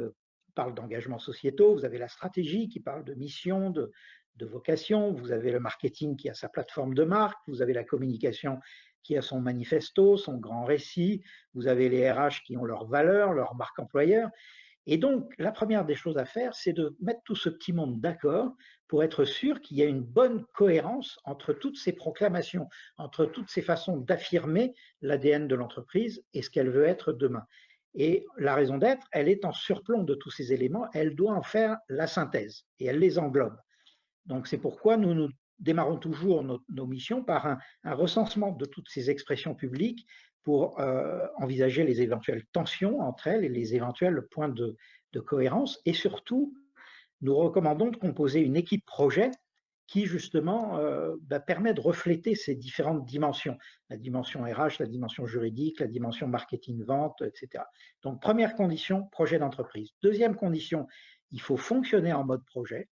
parle d'engagements sociétaux, vous avez la stratégie qui parle de mission, de vocation, vous avez le marketing qui a sa plateforme de marque, vous avez la communication qui a son manifesto, son grand récit, vous avez les RH qui ont leurs valeurs, leur marque employeur. Et donc, la première des choses à faire, c'est de mettre tout ce petit monde d'accord pour être sûr qu'il y a une bonne cohérence entre toutes ces proclamations, entre toutes ces façons d'affirmer l'ADN de l'entreprise et ce qu'elle veut être demain. Et la raison d'être, elle est en surplomb de tous ces éléments, elle doit en faire la synthèse et elle les englobe. Donc c'est pourquoi nous démarrons toujours nos missions par un recensement de toutes ces expressions publiques pour envisager les éventuelles tensions entre elles et les éventuels points de cohérence. Et surtout, nous recommandons de composer une équipe projet qui justement permet de refléter ces différentes dimensions, la dimension RH, la dimension juridique, la dimension marketing-vente, etc. Donc première condition, projet d'entreprise. Deuxième condition, il faut fonctionner en mode projet.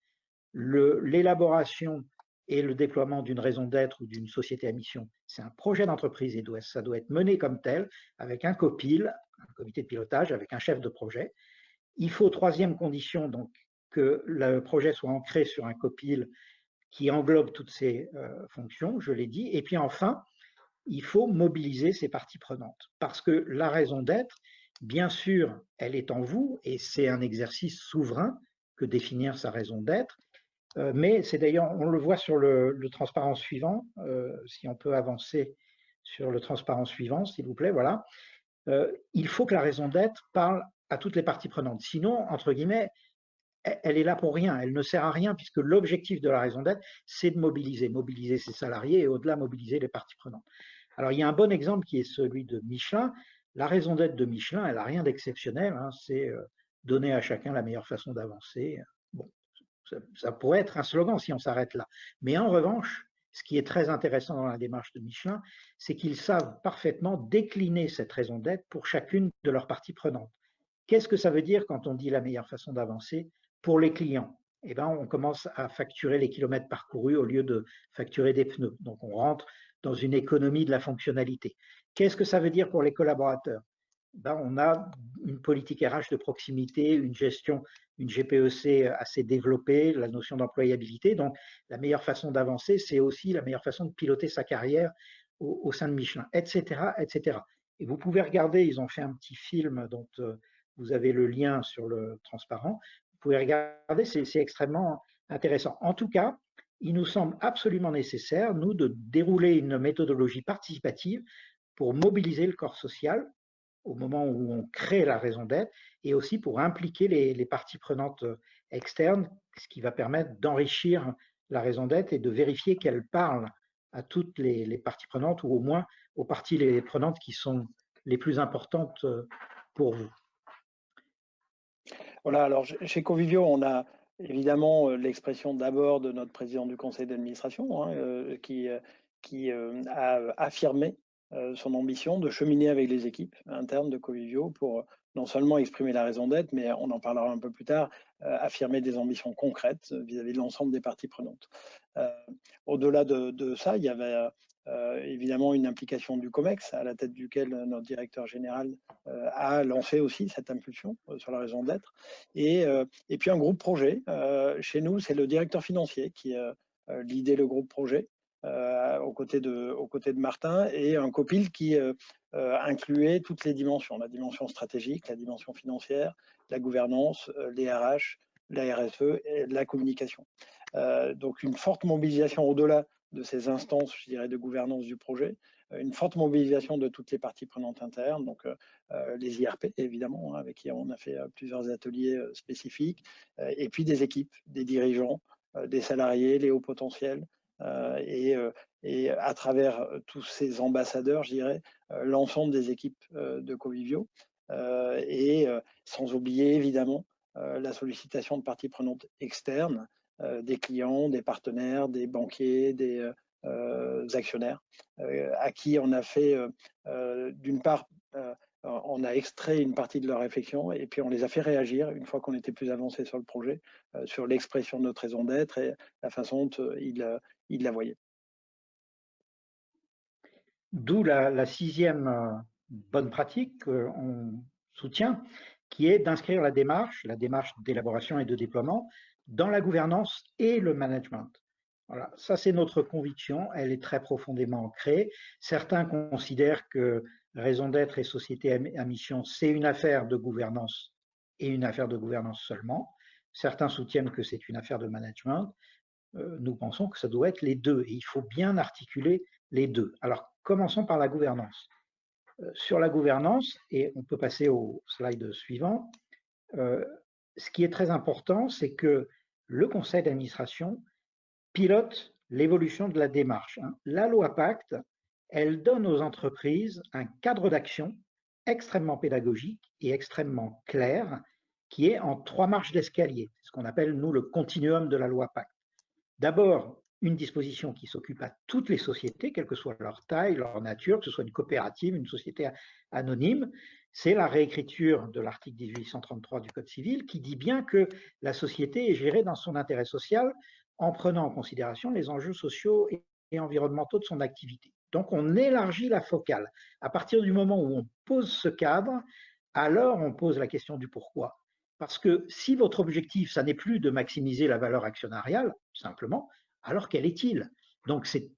L'élaboration et le déploiement d'une raison d'être ou d'une société à mission, c'est un projet d'entreprise et ça doit être mené comme tel, avec un copil, un comité de pilotage, avec un chef de projet. Il faut, troisième condition, donc, que le projet soit ancré sur un copil qui englobe toutes ces fonctions, je l'ai dit. Et puis enfin, il faut mobiliser ces parties prenantes. Parce que la raison d'être, bien sûr, elle est en vous, et c'est un exercice souverain que définir sa raison d'être. Mais c'est d'ailleurs, on le voit sur le transparent suivant, si on peut avancer sur le transparent suivant, s'il vous plaît, voilà. Il faut que la raison d'être parle à toutes les parties prenantes. Sinon, entre guillemets, elle est là pour rien, elle ne sert à rien, puisque l'objectif de la raison d'être, c'est de mobiliser ses salariés et au-delà, mobiliser les parties prenantes. Alors, il y a un bon exemple qui est celui de Michelin. La raison d'être de Michelin, elle n'a rien d'exceptionnel, hein, c'est donner à chacun la meilleure façon d'avancer. Bon, ça pourrait être un slogan si on s'arrête là. Mais en revanche, ce qui est très intéressant dans la démarche de Michelin, c'est qu'ils savent parfaitement décliner cette raison d'être pour chacune de leurs parties prenantes. Qu'est-ce que ça veut dire quand on dit la meilleure façon d'avancer pour les clients? Eh bien, on commence à facturer les kilomètres parcourus au lieu de facturer des pneus. Donc, on rentre dans une économie de la fonctionnalité. Qu'est-ce que ça veut dire pour les collaborateurs? Ben, on a une politique RH de proximité, une gestion une GPEC assez développée, la notion d'employabilité. Donc, la meilleure façon d'avancer, c'est aussi la meilleure façon de piloter sa carrière au sein de Michelin, etc., etc. Et vous pouvez regarder, ils ont fait un petit film dont vous avez le lien sur le transparent. Vous pouvez regarder, c'est extrêmement intéressant. En tout cas, il nous semble absolument nécessaire, nous, de dérouler une méthodologie participative pour mobiliser le corps social au moment où on crée la raison d'être et aussi pour impliquer les parties prenantes externes, ce qui va permettre d'enrichir la raison d'être et de vérifier qu'elle parle à toutes les parties prenantes ou au moins aux parties prenantes qui sont les plus importantes pour vous. Voilà, alors chez Covivio, on a évidemment l'expression d'abord de notre président du conseil d'administration qui a affirmé son ambition de cheminer avec les équipes internes de Covivio pour non seulement exprimer la raison d'être, mais on en parlera un peu plus tard, affirmer des ambitions concrètes vis-à-vis de l'ensemble des parties prenantes. Au-delà de ça, il y avait évidemment une implication du COMEX, à la tête duquel notre directeur général a lancé aussi cette impulsion sur la raison d'être. Et puis un groupe projet. Chez nous, c'est le directeur financier qui lidait le groupe projet aux côtés de Martin, et un copil qui incluait toutes les dimensions, la dimension stratégique, la dimension financière, la gouvernance, les RH, la RSE et la communication. Donc une forte mobilisation au-delà de ces instances, je dirais, de gouvernance du projet, une forte mobilisation de toutes les parties prenantes internes, donc les IRP évidemment, avec qui on a fait plusieurs ateliers spécifiques, et puis des équipes, des dirigeants, des salariés, les hauts potentiels, et à travers tous ces ambassadeurs, je dirais, l'ensemble des équipes de Covivio, et sans oublier évidemment la sollicitation de parties prenantes externes, des clients, des partenaires, des banquiers, des actionnaires, à qui on a fait, d'une part, on a extrait une partie de leur réflexion et puis on les a fait réagir une fois qu'on était plus avancé sur le projet, sur l'expression de notre raison d'être et la façon dont ils la voyaient. D'où la sixième bonne pratique qu'on soutient, qui est d'inscrire la démarche d'élaboration et de déploiement, dans la gouvernance et le management. Voilà, ça c'est notre conviction, elle est très profondément ancrée. Certains considèrent que raison d'être et société à mission, c'est une affaire de gouvernance et une affaire de gouvernance seulement. Certains soutiennent que c'est une affaire de management. Nous pensons que ça doit être les deux et il faut bien articuler les deux. Alors, commençons par la gouvernance. Sur la gouvernance, et on peut passer au slide suivant, ce qui est très important, c'est que le conseil d'administration pilote l'évolution de la démarche. La loi Pacte, elle donne aux entreprises un cadre d'action extrêmement pédagogique et extrêmement clair, qui est en 3 marches d'escalier, ce qu'on appelle, nous, le continuum de la loi Pacte. D'abord, une disposition qui s'occupe à toutes les sociétés, quelle que soit leur taille, leur nature, que ce soit une coopérative, une société anonyme, c'est la réécriture de l'article 1833 du Code civil qui dit bien que la société est gérée dans son intérêt social en prenant en considération les enjeux sociaux et environnementaux de son activité. Donc on élargit la focale. À partir du moment où on pose ce cadre, alors on pose la question du pourquoi. Parce que si votre objectif, ça n'est plus de maximiser la valeur actionnariale, simplement, alors quel est-il? Donc c'est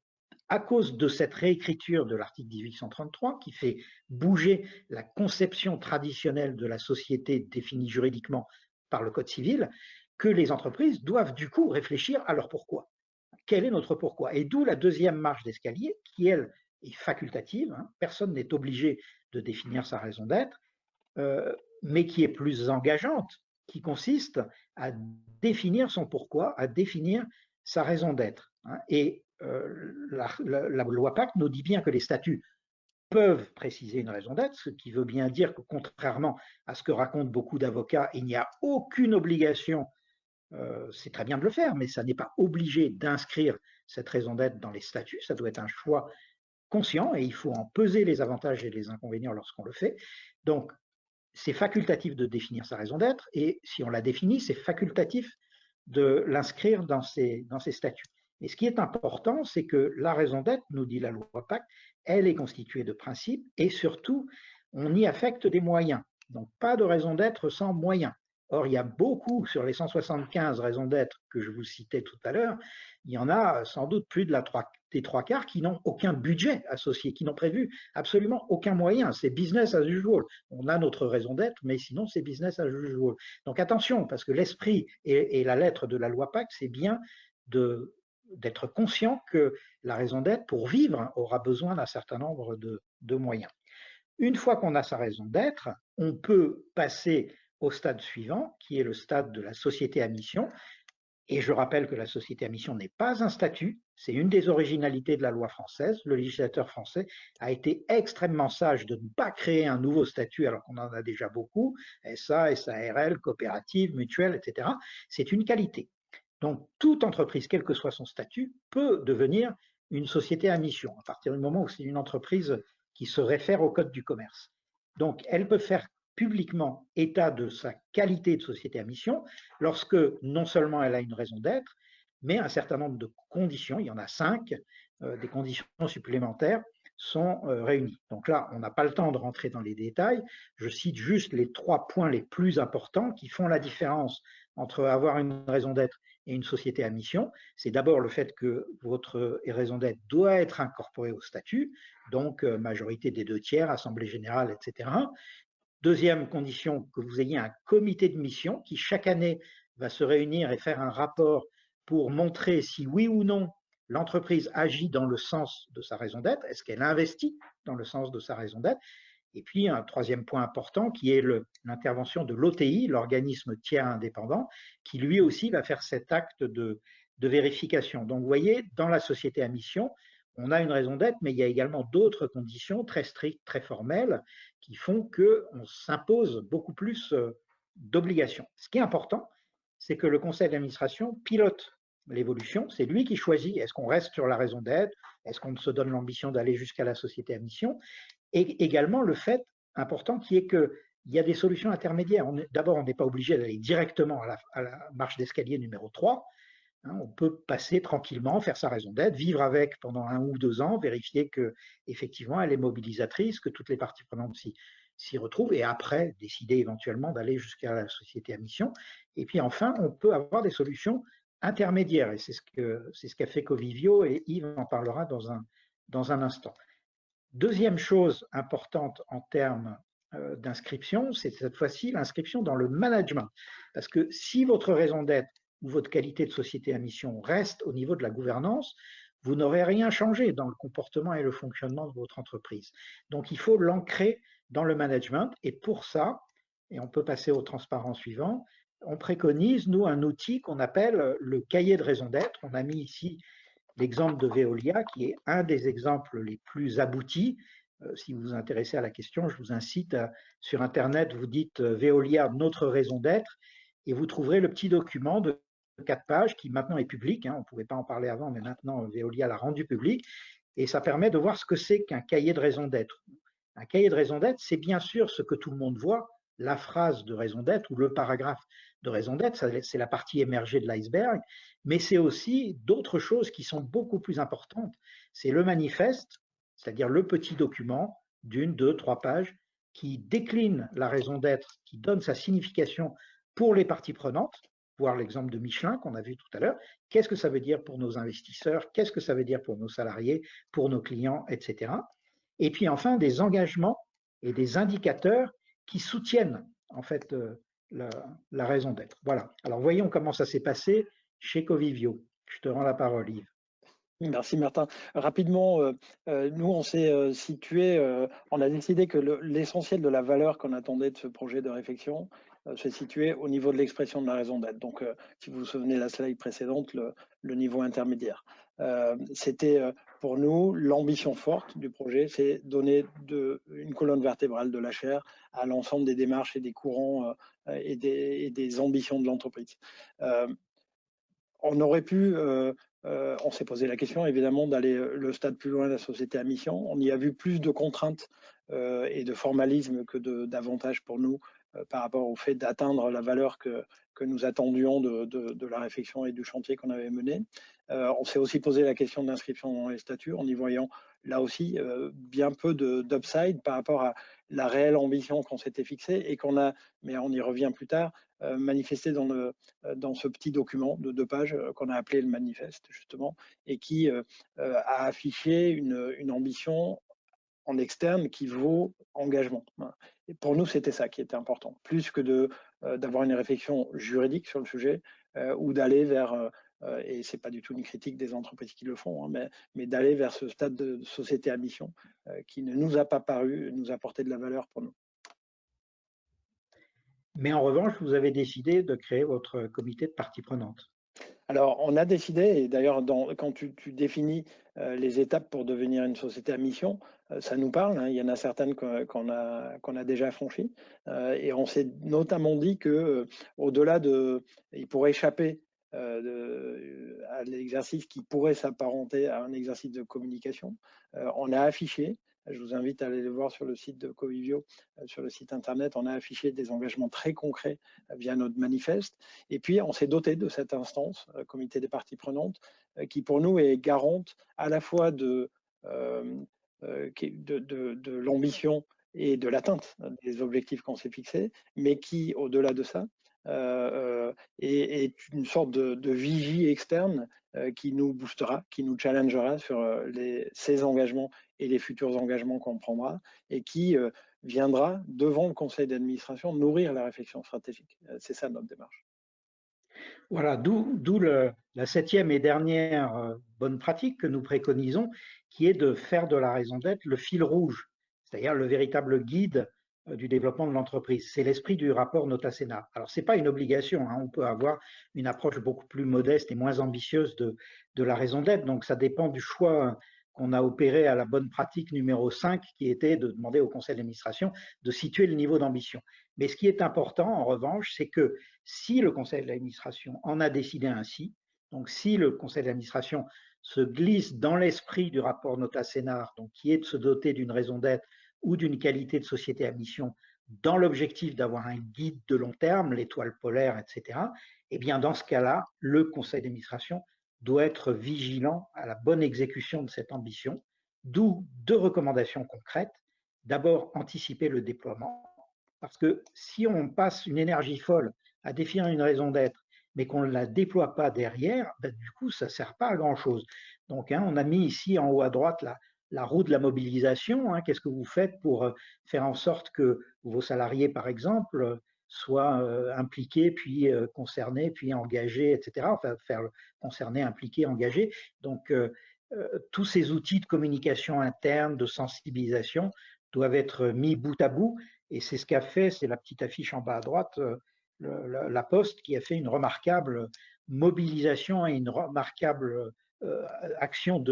à cause de cette réécriture de l'article 1833 qui fait bouger la conception traditionnelle de la société définie juridiquement par le Code civil que les entreprises doivent du coup réfléchir à leur pourquoi. Quel est notre pourquoi? Et d'où la deuxième marche d'escalier qui, elle, est facultative. Personne n'est obligé de définir sa raison d'être, mais qui est plus engageante, qui consiste à définir son pourquoi, à définir sa raison d'être. Et la loi Pacte nous dit bien que les statuts peuvent préciser une raison d'être, ce qui veut bien dire que contrairement à ce que racontent beaucoup d'avocats, il n'y a aucune obligation, c'est très bien de le faire, mais ça n'est pas obligé d'inscrire cette raison d'être dans les statuts, ça doit être un choix conscient et il faut en peser les avantages et les inconvénients lorsqu'on le fait. Donc, c'est facultatif de définir sa raison d'être et si on la définit, c'est facultatif de l'inscrire dans ses statuts. Et ce qui est important, c'est que la raison d'être, nous dit la loi Pacte, elle est constituée de principes et surtout, on y affecte des moyens. Donc, pas de raison d'être sans moyens. Or, il y a beaucoup, sur les 175 raisons d'être que je vous citais tout à l'heure, il y en a sans doute plus de des trois quarts qui n'ont aucun budget associé, qui n'ont prévu absolument aucun moyen. C'est business as usual. On a notre raison d'être, mais sinon, c'est business as usual. Donc attention, parce que l'esprit et la lettre de la loi Pacte, c'est bien d'être conscient que la raison d'être, pour vivre, aura besoin d'un certain nombre de moyens. Une fois qu'on a sa raison d'être, on peut passer au stade suivant, qui est le stade de la société à mission. Et je rappelle que la société à mission n'est pas un statut, c'est une des originalités de la loi française. Le législateur français a été extrêmement sage de ne pas créer un nouveau statut alors qu'on en a déjà beaucoup, SA, SARL, coopérative, mutuelle, etc. C'est une qualité. Donc, toute entreprise, quel que soit son statut, peut devenir une société à mission, à partir du moment où c'est une entreprise qui se réfère au code du commerce. Donc, elle peut faire publiquement état de sa qualité de société à mission lorsque non seulement elle a une raison d'être, mais un certain nombre de conditions, il y en a 5, des conditions supplémentaires sont réunies. Donc là, on n'a pas le temps de rentrer dans les détails. Je cite juste les 3 points les plus importants qui font la différence entre avoir une raison d'être et une société à mission. C'est d'abord le fait que votre raison d'être doit être incorporée au statut, donc majorité des 2/3, assemblée générale, etc. Deuxième condition, que vous ayez un comité de mission qui chaque année va se réunir et faire un rapport pour montrer si oui ou non l'entreprise agit dans le sens de sa raison d'être, est-ce qu'elle investit dans le sens de sa raison d'être. Et puis un troisième point important qui est l'intervention de l'OTI, l'organisme tiers indépendant, qui lui aussi va faire cet acte de vérification. Donc vous voyez, dans la société à mission, on a une raison d'être, mais il y a également d'autres conditions très strictes, très formelles, qui font qu'on s'impose beaucoup plus d'obligations. Ce qui est important, c'est que le conseil d'administration pilote l'évolution, c'est lui qui choisit, est-ce qu'on reste sur la raison d'être, est-ce qu'on se donne l'ambition d'aller jusqu'à la société à mission, et également le fait important qui est qu'il y a des solutions intermédiaires. D'abord, on n'est pas obligé d'aller directement à la marche d'escalier numéro 3, on peut passer tranquillement, faire sa raison d'être, vivre avec pendant 1 ou 2 ans, vérifier qu'effectivement elle est mobilisatrice, que toutes les parties prenantes s'y retrouvent, et après décider éventuellement d'aller jusqu'à la société à mission. Et puis enfin, on peut avoir des solutions intermédiaires, et c'est ce qu'a fait Covivio, et Yves en parlera dans un instant. Deuxième chose importante en termes d'inscription, c'est cette fois-ci l'inscription dans le management. Parce que si votre raison d'être ou votre qualité de société à mission reste au niveau de la gouvernance, vous n'aurez rien changé dans le comportement et le fonctionnement de votre entreprise. Donc, il faut l'ancrer dans le management. Et pour ça, et on peut passer au transparent suivant, on préconise, nous, un outil qu'on appelle le cahier de raison d'être. On a mis ici l'exemple de Veolia, qui est un des exemples les plus aboutis. Si vous vous intéressez à la question, je vous incite sur Internet, vous dites Veolia, notre raison d'être, et vous trouverez le petit document de 4 pages qui maintenant est public. On ne pouvait pas en parler avant, mais maintenant Veolia l'a rendu public. Et ça permet de voir ce que c'est qu'un cahier de raison d'être. Un cahier de raison d'être, c'est bien sûr ce que tout le monde voit, la phrase de raison d'être ou le paragraphe de raison d'être, c'est la partie émergée de l'iceberg, mais c'est aussi d'autres choses qui sont beaucoup plus importantes. C'est le manifeste, c'est-à-dire le petit document d'1, 2, 3 pages qui décline la raison d'être, qui donne sa signification pour les parties prenantes, voir l'exemple de Michelin qu'on a vu tout à l'heure. Qu'est-ce que ça veut dire pour nos investisseurs? Qu'est-ce que ça veut dire pour nos salariés, pour nos clients, etc. Et puis enfin, des engagements et des indicateurs qui soutiennent en fait la raison d'être. Voilà. Alors voyons comment ça s'est passé chez Covivio. Je te rends la parole, Yves. Merci Martin. Rapidement, nous on s'est situé, on a décidé que l'essentiel de la valeur qu'on attendait de ce projet de réflexion se situait au niveau de l'expression de la raison d'être. Donc si vous vous souvenez de la slide précédente, le niveau intermédiaire. C'était pour nous l'ambition forte du projet, c'est donner une colonne vertébrale de la chair à l'ensemble des démarches et des courants et des ambitions de l'entreprise. On aurait pu, on s'est posé la question évidemment d'aller le stade plus loin de la société à mission. On y a vu plus de contraintes et de formalisme que d'avantages pour nous par rapport au fait d'atteindre la valeur que nous attendions de la réflexion et du chantier qu'on avait mené. On s'est aussi posé la question de l'inscription dans les statuts en y voyant là aussi bien peu d'upside par rapport à la réelle ambition qu'on s'était fixée et qu'on a, mais on y revient plus tard, manifesté dans ce petit document de 2 pages qu'on a appelé le manifeste justement et qui a affiché une ambition en externe qui vaut engagement. Et pour nous, c'était ça qui était important, plus que d'avoir une réflexion juridique sur le sujet ou d'aller vers, et c'est pas du tout une critique des entreprises qui le font, hein, mais d'aller vers ce stade de société à mission qui ne nous a pas paru nous apporter de la valeur pour nous. Mais en revanche, vous avez décidé de créer votre comité de parties prenantes. Alors, on a décidé, et d'ailleurs, quand tu définis les étapes pour devenir une société à mission, ça nous parle, hein, il y en a certaines qu'on a déjà franchies, et on s'est notamment dit que au-delà il pourrait échapper à l'exercice qui pourrait s'apparenter à un exercice de communication, on a affiché, je vous invite à aller le voir sur le site de Covivio, sur le site internet, on a affiché des engagements très concrets via notre manifeste. Et puis, on s'est doté de cette instance, comité des parties prenantes, qui pour nous est garante à la fois de l'ambition et de l'atteinte des objectifs qu'on s'est fixés, mais qui, au-delà de ça, est une sorte de vigie externe qui nous boostera, qui nous challengera sur ces engagements et les futurs engagements qu'on prendra, et qui viendra devant le conseil d'administration nourrir la réflexion stratégique. C'est ça notre démarche. Voilà, d'où la 7e et dernière bonne pratique que nous préconisons, qui est de faire de la raison d'être le fil rouge, c'est-à-dire le véritable guide du développement de l'entreprise. C'est l'esprit du rapport Nota-Sénat. Alors, ce n'est pas une obligation, hein, on peut avoir une approche beaucoup plus modeste et moins ambitieuse de la raison d'être, donc ça dépend du choix qu'on a opéré à la bonne pratique numéro 5, qui était de demander au conseil d'administration de situer le niveau d'ambition. Mais ce qui est important, en revanche, c'est que si le conseil d'administration en a décidé ainsi, donc si le conseil d'administration se glisse dans l'esprit du rapport Nota-Sénat, donc qui est de se doter d'une raison d'être ou d'une qualité de société à mission dans l'objectif d'avoir un guide de long terme, l'étoile polaire, etc., eh bien dans ce cas-là, le conseil d'administration doit être vigilant à la bonne exécution de cette ambition, d'où 2 recommandations concrètes. D'abord, anticiper le déploiement, parce que si on passe une énergie folle à définir une raison d'être, mais qu'on ne la déploie pas derrière, ben, du coup, ça ne sert pas à grand-chose. Donc, hein, on a mis ici en haut à droite la roue de la mobilisation. Hein, qu'est-ce que vous faites pour faire en sorte que vos salariés, par exemple, soient impliqués, puis concernés, puis engagés, etc. Enfin, faire concerner, impliquer, engagés. Donc, tous ces outils de communication interne, de sensibilisation, doivent être mis bout à bout. Et c'est ce qu'a fait, c'est la petite affiche en bas à droite, la Poste, qui a fait une remarquable mobilisation et une remarquable action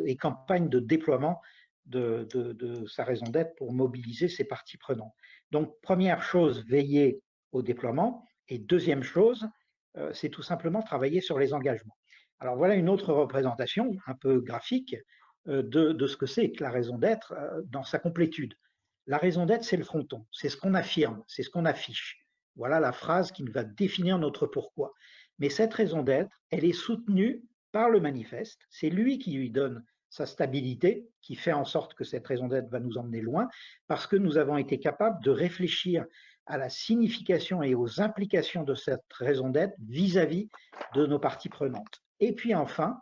et campagne de déploiement de sa raison d'être pour mobiliser ses parties prenantes. Donc, première chose, veiller au déploiement. Et deuxième chose, c'est tout simplement travailler sur les engagements. Alors voilà une autre représentation un peu graphique de ce que c'est que la raison d'être dans sa complétude. La raison d'être, c'est le fronton, c'est ce qu'on affirme, c'est ce qu'on affiche. Voilà la phrase qui va définir notre pourquoi. Mais cette raison d'être, elle est soutenue par le manifeste, c'est lui qui lui donne sa stabilité, qui fait en sorte que cette raison d'être va nous emmener loin, parce que nous avons été capables de réfléchir à la signification et aux implications de cette raison d'être vis-à-vis de nos parties prenantes. Et puis enfin,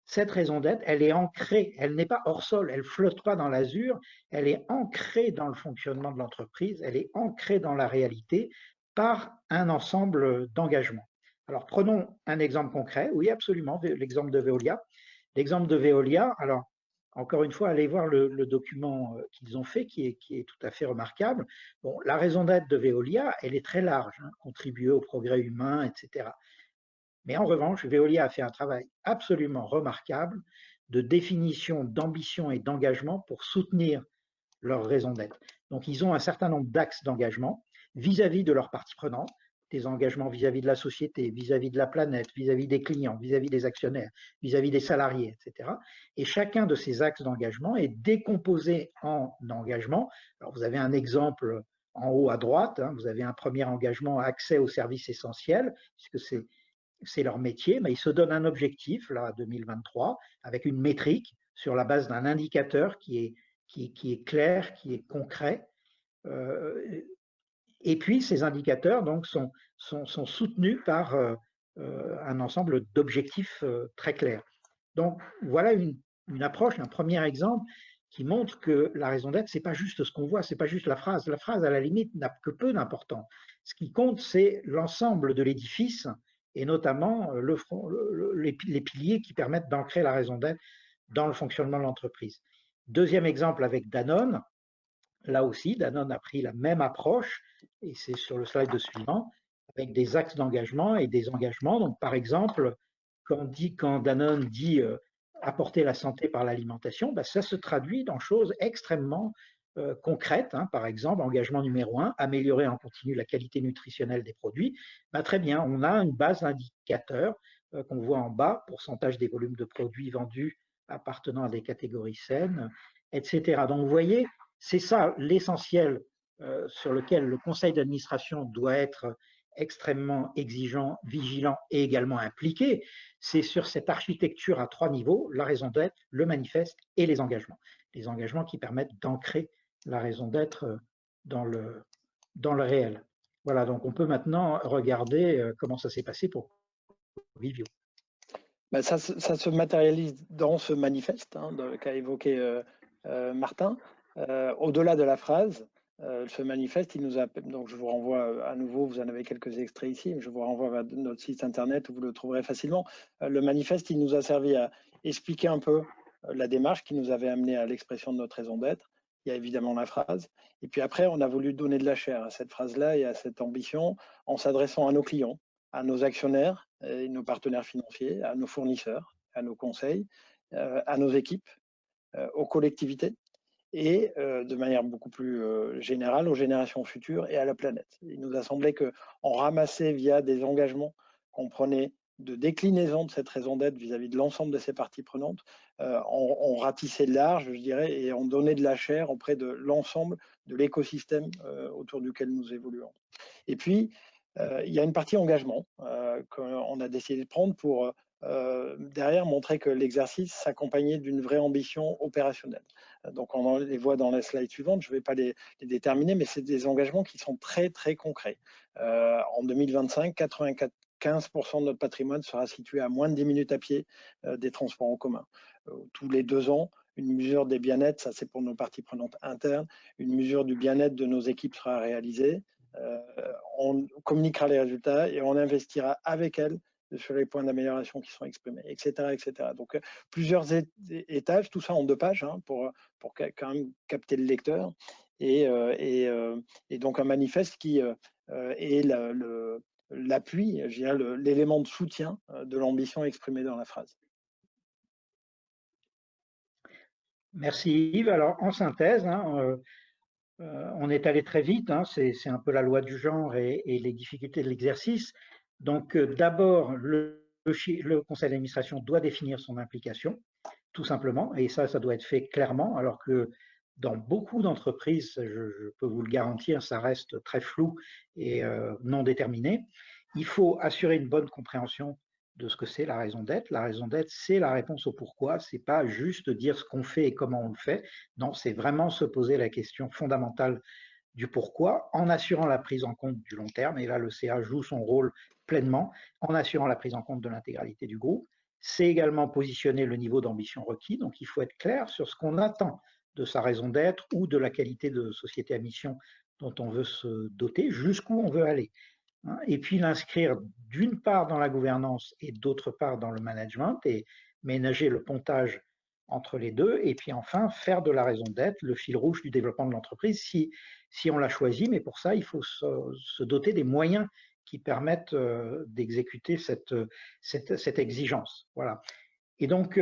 cette raison d'être, elle est ancrée, elle n'est pas hors sol, elle ne flotte pas dans l'azur, elle est ancrée dans le fonctionnement de l'entreprise, elle est ancrée dans la réalité par un ensemble d'engagements. Alors prenons un exemple concret, oui absolument, l'exemple de Veolia. L'exemple de Veolia, alors encore une fois, allez voir le document qu'ils ont fait qui est tout à fait remarquable. Bon, la raison d'être de Veolia, elle est très large, hein, contribuer au progrès humain, etc. Mais en revanche, Veolia a fait un travail absolument remarquable de définition, d'ambition et d'engagement pour soutenir leur raison d'être. Donc, ils ont un certain nombre d'axes d'engagement vis-à-vis de leurs parties prenantes, des engagements vis-à-vis de la société, vis-à-vis de la planète, vis-à-vis des clients, vis-à-vis des actionnaires, vis-à-vis des salariés, etc. Et chacun de ces axes d'engagement est décomposé en engagement. Alors, vous avez un exemple en haut à droite, hein, vous avez un premier engagement accès aux services essentiels, puisque c'est leur métier, mais ils se donnent un objectif, là, 2023, avec une métrique sur la base d'un indicateur qui est clair, qui est concret. Et puis, ces indicateurs donc, sont soutenus par un ensemble d'objectifs très clairs. Donc, voilà une approche, un premier exemple qui montre que la raison d'être, ce n'est pas juste ce qu'on voit, ce n'est pas juste la phrase. La phrase, à la limite, n'a que peu d'importance. Ce qui compte, c'est l'ensemble de l'édifice et notamment les piliers qui permettent d'ancrer la raison d'être dans le fonctionnement de l'entreprise. Deuxième exemple avec Danone. Là aussi, Danone a pris la même approche, et c'est sur le slide suivant, avec des axes d'engagement et des engagements. Donc, par exemple, quand Danone dit apporter la santé par l'alimentation, ben, ça se traduit dans choses extrêmement concrètes. Hein. Par exemple, engagement numéro 1, améliorer en continu la qualité nutritionnelle des produits. Ben, très bien, on a une base d'indicateurs qu'on voit en bas, pourcentage des volumes de produits vendus appartenant à des catégories saines, etc. Donc, vous voyez, c'est ça l'essentiel sur lequel le conseil d'administration doit être extrêmement exigeant, vigilant et également impliqué. C'est sur cette architecture à 3 niveaux, la raison d'être, le manifeste et les engagements. Les engagements qui permettent d'ancrer la raison d'être dans le réel. Voilà, donc on peut maintenant regarder comment ça s'est passé pour Covivio. Ben ça se matérialise dans ce manifeste hein, qu'a évoqué Martin. Au-delà de la phrase, ce manifeste, il nous a, donc je vous renvoie à nouveau, vous en avez quelques extraits ici, je vous renvoie vers notre site internet où vous le trouverez facilement. Le manifeste, il nous a servi à expliquer un peu la démarche qui nous avait amené à l'expression de notre raison d'être. Il y a évidemment la phrase. Et puis après, on a voulu donner de la chair à cette phrase-là et à cette ambition en s'adressant à nos clients, à nos actionnaires et nos partenaires financiers, à nos fournisseurs, à nos conseils, à nos équipes, aux collectivités et de manière beaucoup plus générale aux générations futures et à la planète. Il nous a semblé qu'on ramassait via des engagements qu'on prenait de déclinaison de cette raison d'être vis-à-vis de l'ensemble de ces parties prenantes, on ratissait large, je dirais, et on donnait de la chair auprès de l'ensemble de l'écosystème autour duquel nous évoluons. Et puis, il y a une partie engagement qu'on a décidé de prendre pour derrière montrer que l'exercice s'accompagnait d'une vraie ambition opérationnelle. Donc on les voit dans la slide suivante, je ne vais pas les déterminer, mais c'est des engagements qui sont très très concrets. En 2025, 95% de notre patrimoine sera situé à moins de 10 minutes à pied des transports en commun. Tous les 2 ans, une mesure des bien-être, ça c'est pour nos parties prenantes internes, une mesure du bien-être de nos équipes sera réalisée. On communiquera les résultats et on investira avec elles sur les points d'amélioration qui sont exprimés, etc. etc. Donc, plusieurs étages, tout ça en 2 pages hein, pour quand même capter le lecteur. Et donc, un manifeste qui est l'appui, l'élément de soutien de l'ambition exprimée dans la phrase. Merci Yves. Alors, en synthèse, hein, on est allé très vite, hein, c'est un peu la loi du genre et les difficultés de l'exercice. Donc, d'abord, le conseil d'administration doit définir son implication, tout simplement, et ça doit être fait clairement, alors que dans beaucoup d'entreprises, je peux vous le garantir, ça reste très flou et non déterminé. Il faut assurer une bonne compréhension de ce que c'est la raison d'être. La raison d'être, c'est la réponse au pourquoi. C'est pas juste dire ce qu'on fait et comment on le fait. Non, c'est vraiment se poser la question fondamentale du pourquoi, en assurant la prise en compte du long terme. Et là, le CA joue son rôle pleinement, en assurant la prise en compte de l'intégralité du groupe. C'est également positionner le niveau d'ambition requis. Donc, il faut être clair sur ce qu'on attend de sa raison d'être ou de la qualité de société à mission dont on veut se doter, jusqu'où on veut aller. Et puis l'inscrire d'une part dans la gouvernance et d'autre part dans le management et ménager le pontage entre les deux. Et puis enfin, faire de la raison d'être le fil rouge du développement de l'entreprise si on l'a choisi. Mais pour ça, il faut se doter des moyens qui permettent d'exécuter cette exigence. Voilà. Et donc,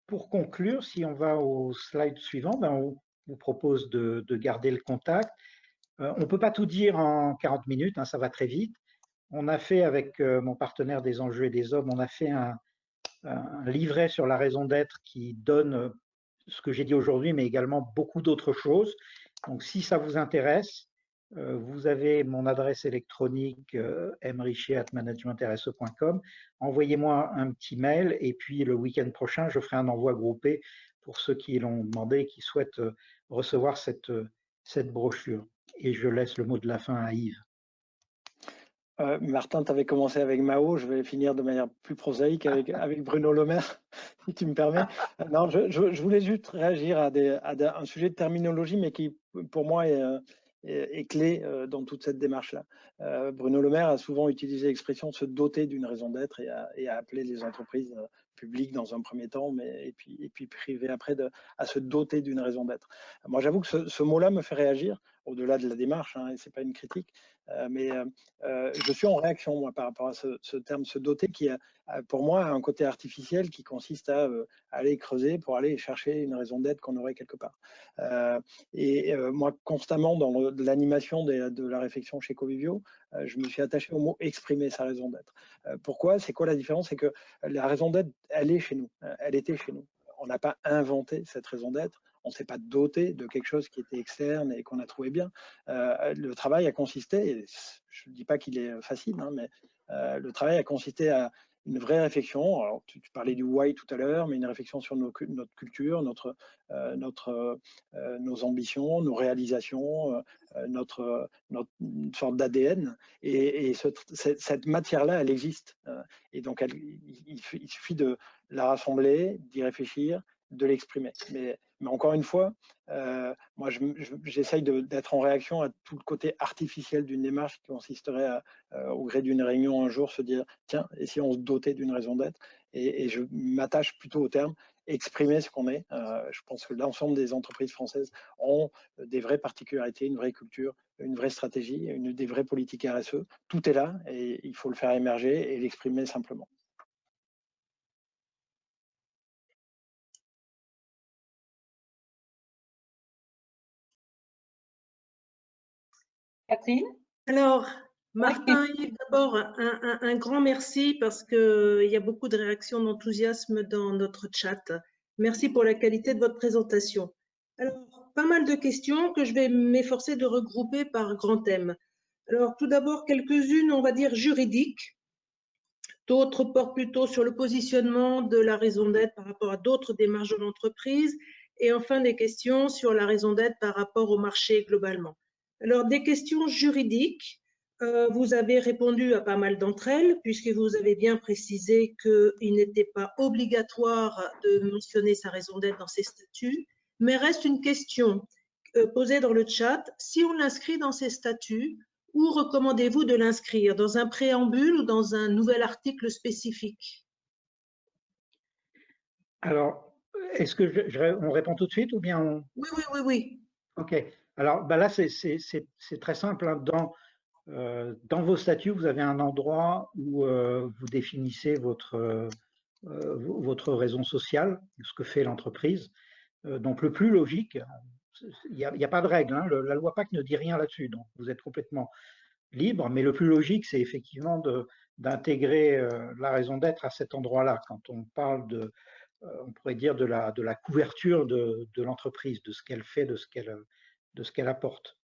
pour conclure, si on va au slide suivant, ben on vous propose de garder le contact. On ne peut pas tout dire en 40 minutes, hein, ça va très vite. On a fait avec mon partenaire des enjeux et des hommes, on a fait un livret sur la raison d'être qui donne ce que j'ai dit aujourd'hui, mais également beaucoup d'autres choses. Donc si ça vous intéresse, vous avez mon adresse électronique mrichier@managementRSE.com. Envoyez-moi un petit mail et puis le week-end prochain, je ferai un envoi groupé pour ceux qui l'ont demandé et qui souhaitent recevoir cette brochure. Et je laisse le mot de la fin à Yves. Martin, tu avais commencé avec Mao, je vais finir de manière plus prosaïque avec Bruno Le Maire, si tu me permets. Non, je voulais juste réagir à un sujet de terminologie, mais qui, pour moi, est clé dans toute cette démarche-là. Bruno Le Maire a souvent utilisé l'expression se doter d'une raison d'être et a appelé les entreprises publiques dans un premier temps, et puis privées après, à se doter d'une raison d'être. Moi, j'avoue que ce mot-là me fait réagir, au-delà de la démarche, hein, et c'est pas une critique, mais je suis en réaction, moi, par rapport à ce terme se doter, qui, pour moi, a un côté artificiel qui consiste à aller creuser pour aller chercher une raison d'être qu'on aurait quelque part. Moi, constamment, dans l'animation de la réflexion chez Covivio, je me suis attaché au mot exprimer sa raison d'être. Pourquoi? C'est quoi la différence? C'est que la raison d'être, elle est chez nous, elle était chez nous. On n'a pas inventé cette raison d'être. On ne s'est pas doté de quelque chose qui était externe et qu'on a trouvé bien. Le travail a consisté, et je ne dis pas qu'il est facile, hein, mais le travail a consisté à une vraie réflexion. Alors, tu parlais du why tout à l'heure, mais une réflexion sur notre culture, nos ambitions, nos réalisations, une sorte d'ADN. Et cette matière-là, elle existe. Et donc, il suffit de la rassembler, d'y réfléchir, de l'exprimer. Mais encore une fois, moi, j'essaye d'être en réaction à tout le côté artificiel d'une démarche qui consisterait au gré d'une réunion un jour, se dire, tiens, et si on se dotait d'une raison d'être? Et je m'attache plutôt au terme exprimer ce qu'on est. Je pense que l'ensemble des entreprises françaises ont des vraies particularités, une vraie culture, une vraie stratégie, des vraies politiques RSE. Tout est là et il faut le faire émerger et l'exprimer simplement. Catherine? Alors, Martin, Yves, d'abord, un grand merci parce qu'il y a beaucoup de réactions d'enthousiasme dans notre chat. Merci pour la qualité de votre présentation. Alors, pas mal de questions que je vais m'efforcer de regrouper par grands thèmes. Alors, tout d'abord, quelques-unes, on va dire, juridiques. D'autres portent plutôt sur le positionnement de la raison d'être par rapport à d'autres démarches de l'entreprise. Et enfin, des questions sur la raison d'être par rapport au marché globalement. Alors, des questions juridiques, vous avez répondu à pas mal d'entre elles, puisque vous avez bien précisé qu'il n'était pas obligatoire de mentionner sa raison d'être dans ses statuts, mais reste une question posée dans le chat. Si on l'inscrit dans ses statuts, où recommandez-vous de l'inscrire? Dans un préambule ou dans un nouvel article spécifique? Alors, est-ce que on répond tout de suite ou bien on... Oui. Ok. Alors, bah là, c'est très simple, hein. Dans vos statuts, vous avez un endroit où vous définissez votre raison sociale, ce que fait l'entreprise. Donc, le plus logique, il n'y a pas de règle, hein, la loi PAC ne dit rien là-dessus, donc vous êtes complètement libre, mais le plus logique, c'est effectivement d'intégrer la raison d'être à cet endroit-là. Quand on parle on pourrait dire de la couverture de l'entreprise, de ce qu'elle fait, de ce qu'elle apporte.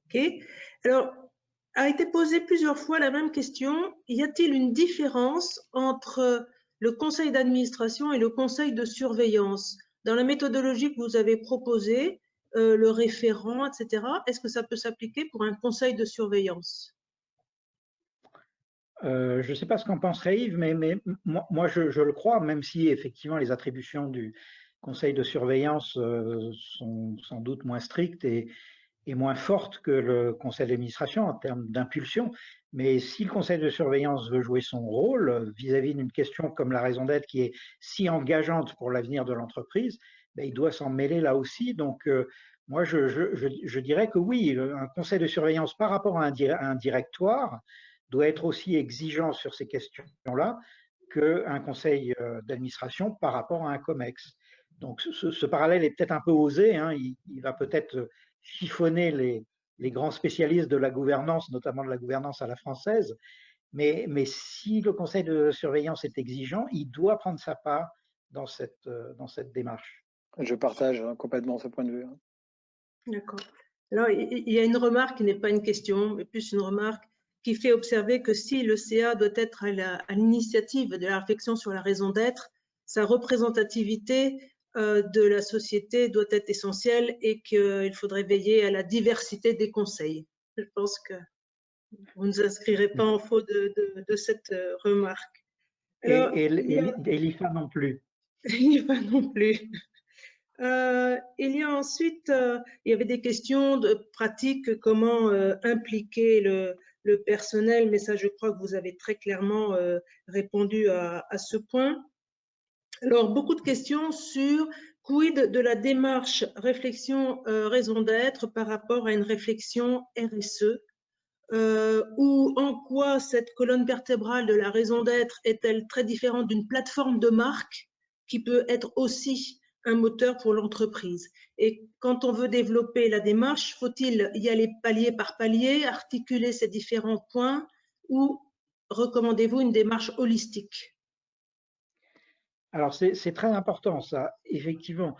Ok. Alors, a été posée plusieurs fois la même question. Y a-t-il une différence entre le conseil d'administration et le conseil de surveillance? Dans la méthodologie que vous avez proposée, le référent, etc., est-ce que ça peut s'appliquer pour un conseil de surveillance? Je ne sais pas ce qu'en penserait Yves, mais moi je le crois, même si effectivement les attributions du conseil de surveillance sont sans doute moins strictes et moins fortes que le conseil d'administration en termes d'impulsion. Mais si le conseil de surveillance veut jouer son rôle vis-à-vis d'une question comme la raison d'être qui est si engageante pour l'avenir de l'entreprise, ben, il doit s'en mêler là aussi. Donc moi je dirais que oui, un conseil de surveillance par rapport à un directoire doit être aussi exigeant sur ces questions-là qu'un conseil d'administration par rapport à un COMEX. Donc ce parallèle est peut-être un peu osé, hein, il va peut-être chiffonner les grands spécialistes de la gouvernance, notamment de la gouvernance à la française, mais si le conseil de surveillance est exigeant, il doit prendre sa part dans cette démarche. Je partage complètement ce point de vue. D'accord. Alors, il y a une remarque qui n'est pas une question, mais plus une remarque qui fait observer que si le CA doit être à l'initiative de la réflexion sur la raison d'être, sa représentativité de la société doit être essentielle et qu'il faudrait veiller à la diversité des conseils. Je pense que vous ne vous inscrirez pas en faux de cette remarque. Alors, et l'IFA non plus. L'IFA non plus. Il y a ensuite, il y avait des questions de pratique, comment impliquer le personnel, mais ça, je crois que vous avez très clairement répondu à ce point. Alors, beaucoup de questions sur quid de la démarche réflexion raison d'être par rapport à une réflexion RSE, ou en quoi cette colonne vertébrale de la raison d'être est-elle très différente d'une plateforme de marque qui peut être aussi un moteur pour l'entreprise. Et quand on veut développer la démarche, faut-il y aller palier par palier, articuler ces différents points, ou recommandez-vous une démarche holistique? Alors, c'est très important, ça. Effectivement,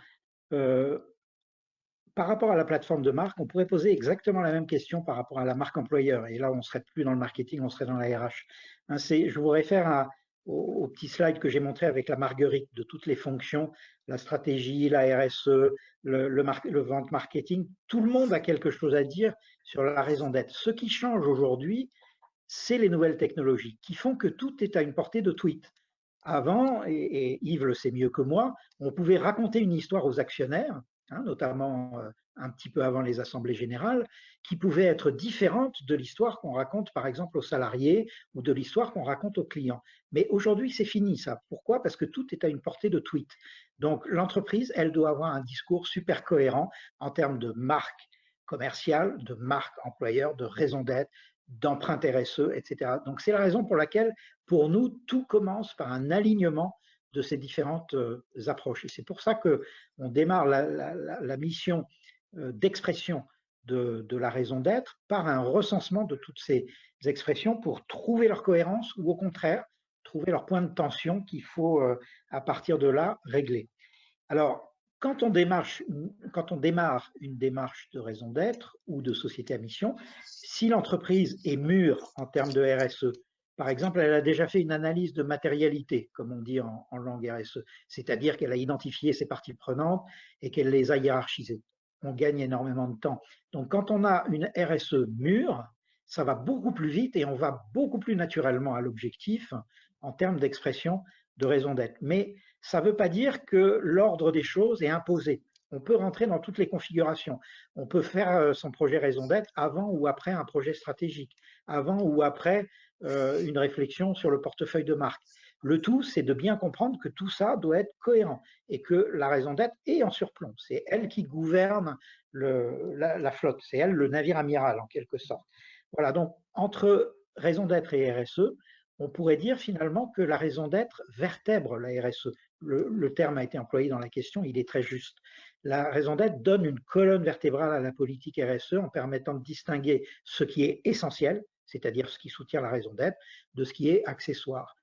par rapport à la plateforme de marque, on pourrait poser exactement la même question par rapport à la marque employeur. Et là, on ne serait plus dans le marketing, on serait dans la RH. Hein, je vous réfère au petit slide que j'ai montré avec la marguerite de toutes les fonctions, la stratégie, la RSE, le vente marketing. Tout le monde a quelque chose à dire sur la raison d'être. Ce qui change aujourd'hui, c'est les nouvelles technologies qui font que tout est à une portée de tweet. Avant, et Yves le sait mieux que moi, on pouvait raconter une histoire aux actionnaires, hein, notamment un petit peu avant les assemblées générales, qui pouvait être différente de l'histoire qu'on raconte par exemple aux salariés ou de l'histoire qu'on raconte aux clients. Mais aujourd'hui, c'est fini ça. Pourquoi? Parce que tout est à une portée de tweet. Donc l'entreprise, elle doit avoir un discours super cohérent en termes de marque commerciale, de marque employeur, de raison d'être, d'empreinte RSE, etc. Donc c'est la raison pour laquelle, pour nous, tout commence par un alignement de ces différentes approches. Et c'est pour ça qu'on démarre la mission d'expression de la raison d'être par un recensement de toutes ces expressions pour trouver leur cohérence ou au contraire, trouver leur point de tension qu'il faut, à partir de là, régler. Alors, quand on démarre une démarche de raison d'être ou de société à mission, si l'entreprise est mûre en termes de RSE, par exemple, elle a déjà fait une analyse de matérialité, comme on dit en langue RSE, c'est-à-dire qu'elle a identifié ses parties prenantes et qu'elle les a hiérarchisées. On gagne énormément de temps. Donc, quand on a une RSE mûre, ça va beaucoup plus vite et on va beaucoup plus naturellement à l'objectif en termes d'expression de raison d'être. Mais ça ne veut pas dire que l'ordre des choses est imposé. On peut rentrer dans toutes les configurations. On peut faire son projet raison d'être avant ou après un projet stratégique, avant ou après une réflexion sur le portefeuille de marque. Le tout, c'est de bien comprendre que tout ça doit être cohérent et que la raison d'être est en surplomb. C'est elle qui gouverne la flotte, c'est elle le navire amiral en quelque sorte. Voilà, donc entre raison d'être et RSE, on pourrait dire finalement que la raison d'être vertèbre la RSE. Le terme a été employé dans la question, il est très juste. La raison d'être donne une colonne vertébrale à la politique RSE en permettant de distinguer ce qui est essentiel, c'est-à-dire ce qui soutient la raison d'être, de ce qui est accessoire.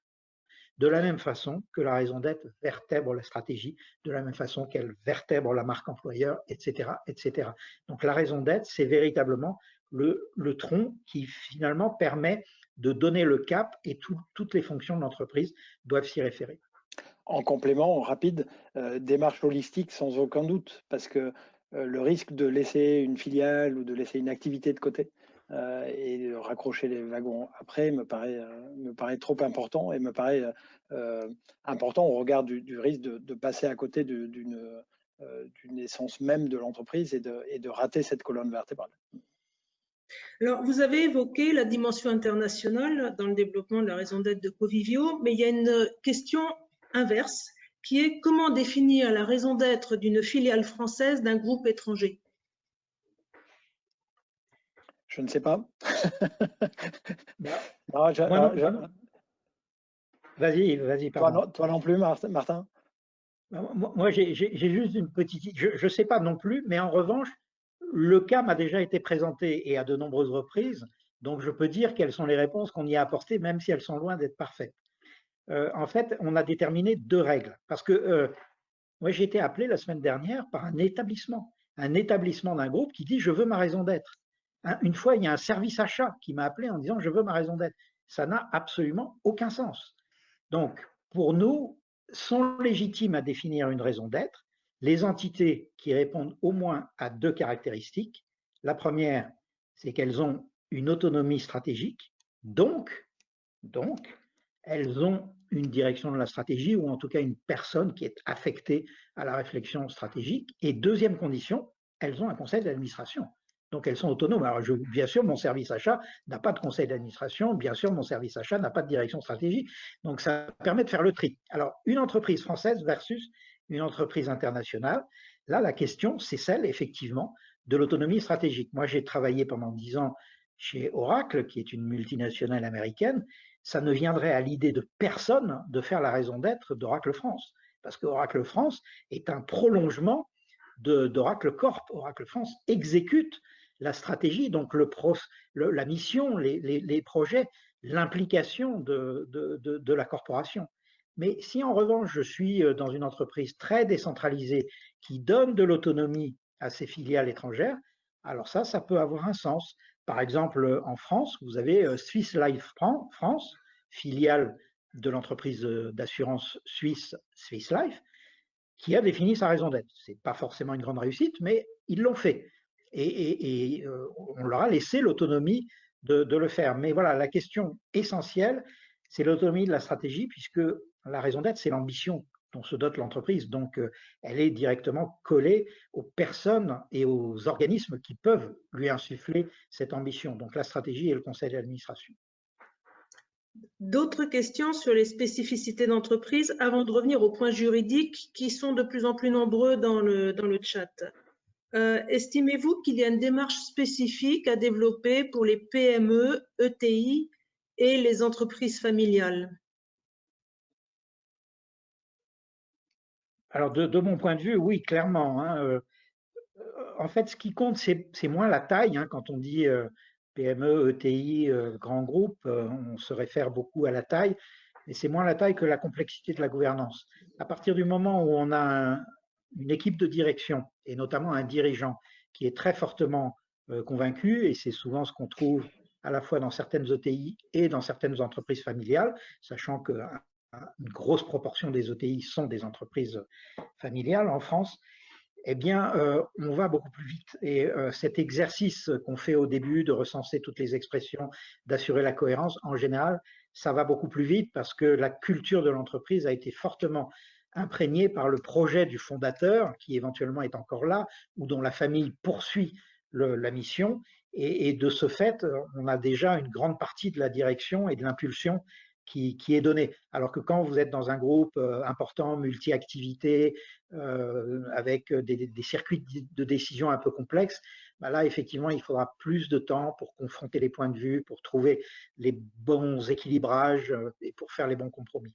De la même façon que la raison d'être vertèbre la stratégie, de la même façon qu'elle vertèbre la marque employeur, etc., etc. Donc la raison d'être, c'est véritablement le tronc qui finalement permet de donner le cap et toutes les fonctions de l'entreprise doivent s'y référer. En complément, rapide, démarche holistique sans aucun doute, parce que le risque de laisser une filiale ou de laisser une activité de côté et de raccrocher les wagons après me paraît trop important et me paraît important au regard du risque de passer à côté d'une essence même de l'entreprise et de rater cette colonne vertébrale. Alors, vous avez évoqué la dimension internationale dans le développement de la raison d'être de Covivio, mais il y a une question inverse qui est comment définir la raison d'être d'une filiale française d'un groupe étranger? Je ne sais pas. Vas-y, pardon. Toi non plus, Martin? Moi, j'ai juste une petite... Je ne sais pas non plus, mais en revanche, le cas m'a déjà été présenté et à de nombreuses reprises, donc je peux dire quelles sont les réponses qu'on y a apportées, même si elles sont loin d'être parfaites. En fait, on a déterminé 2 règles, parce que moi, j'ai été appelé la semaine dernière par un établissement un établissement d'un groupe qui dit « je veux ma raison d'être ». Une fois, il y a un service achat qui m'a appelé en disant « je veux ma raison d'être ». Ça n'a absolument aucun sens. Donc, pour nous, sont légitimes à définir une raison d'être les entités qui répondent au moins à 2 caractéristiques. La première, c'est qu'elles ont une autonomie stratégique, donc, elles ont une direction de la stratégie ou en tout cas une personne qui est affectée à la réflexion stratégique. Et deuxième condition, elles ont un conseil d'administration. Donc elles sont autonomes. Alors bien sûr, mon service achat n'a pas de conseil d'administration, bien sûr, mon service achat n'a pas de direction stratégique. Donc ça permet de faire le tri. Alors une entreprise française versus une entreprise internationale, là la question c'est celle effectivement de l'autonomie stratégique. Moi j'ai travaillé pendant 10 ans chez Oracle, qui est une multinationale américaine. Ça ne viendrait à l'idée de personne de faire la raison d'être d'Oracle France, parce que Oracle France est un prolongement d'Oracle Corp. Oracle France exécute la stratégie, donc la mission, les projets, l'implication de la corporation. Mais si en revanche je suis dans une entreprise très décentralisée qui donne de l'autonomie à ses filiales étrangères, alors ça peut avoir un sens. Par exemple, en France, vous avez Swiss Life France, filiale de l'entreprise d'assurance suisse Swiss Life, qui a défini sa raison d'être. Ce n'est pas forcément une grande réussite, mais ils l'ont fait. Et on leur a laissé l'autonomie de le faire. Mais voilà, la question essentielle, c'est l'autonomie de la stratégie, puisque la raison d'être, c'est l'ambition dont se dote l'entreprise. Donc, elle est directement collée aux personnes et aux organismes qui peuvent lui insuffler cette ambition. Donc, la stratégie et le conseil d'administration. D'autres questions sur les spécificités d'entreprise avant de revenir aux points juridiques qui sont de plus en plus nombreux dans le chat. Estimez-vous qu'il y a une démarche spécifique à développer pour les PME, ETI et les entreprises familiales? Alors, de mon point de vue, oui, clairement. Hein, en fait, ce qui compte, c'est moins la taille. Hein, quand on dit PME, ETI, grand groupe, on se réfère beaucoup à la taille, mais c'est moins la taille que la complexité de la gouvernance. À partir du moment où on a une équipe de direction, et notamment un dirigeant, qui est très fortement convaincu, et c'est souvent ce qu'on trouve à la fois dans certaines ETI et dans certaines entreprises familiales, sachant qu'une grosse proportion des ETI sont des entreprises familiales en France, eh bien, on va beaucoup plus vite. Et cet exercice qu'on fait au début de recenser toutes les expressions, d'assurer la cohérence, en général, ça va beaucoup plus vite parce que la culture de l'entreprise a été fortement imprégnée par le projet du fondateur, qui éventuellement est encore là, ou dont la famille poursuit la mission. Et de ce fait, on a déjà une grande partie de la direction et de l'impulsion qui est donnée. Alors que quand vous êtes dans un groupe important, multi-activités, avec des circuits de décision un peu complexes, bah là, effectivement, il faudra plus de temps pour confronter les points de vue, pour trouver les bons équilibrages et pour faire les bons compromis.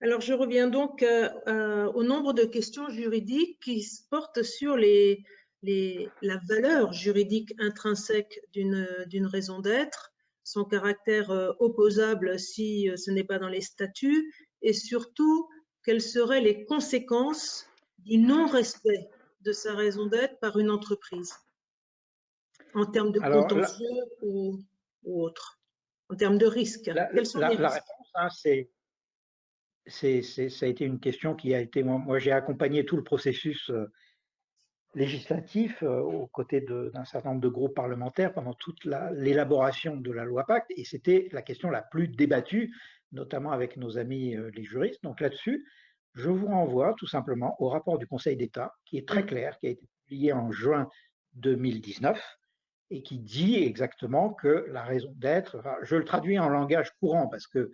Alors, je reviens donc au nombre de questions juridiques qui portent sur la valeur juridique intrinsèque d'une raison d'être, son caractère opposable si ce n'est pas dans les statuts, et surtout, quelles seraient les conséquences du non-respect de sa raison d'être par une entreprise, en termes de contentieux ou autre, en termes de risques. Quels sont les risques? La réponse, hein, ça a été une question qui a été, moi j'ai accompagné tout le processus législatif aux côtés d'un certain nombre de groupes parlementaires pendant toute l'élaboration de la loi Pacte, et c'était la question la plus débattue, notamment avec nos amis les juristes. Donc là-dessus, je vous renvoie tout simplement au rapport du Conseil d'État, qui est très clair, qui a été publié en juin 2019, et qui dit exactement que la raison d'être, enfin, je le traduis en langage courant parce que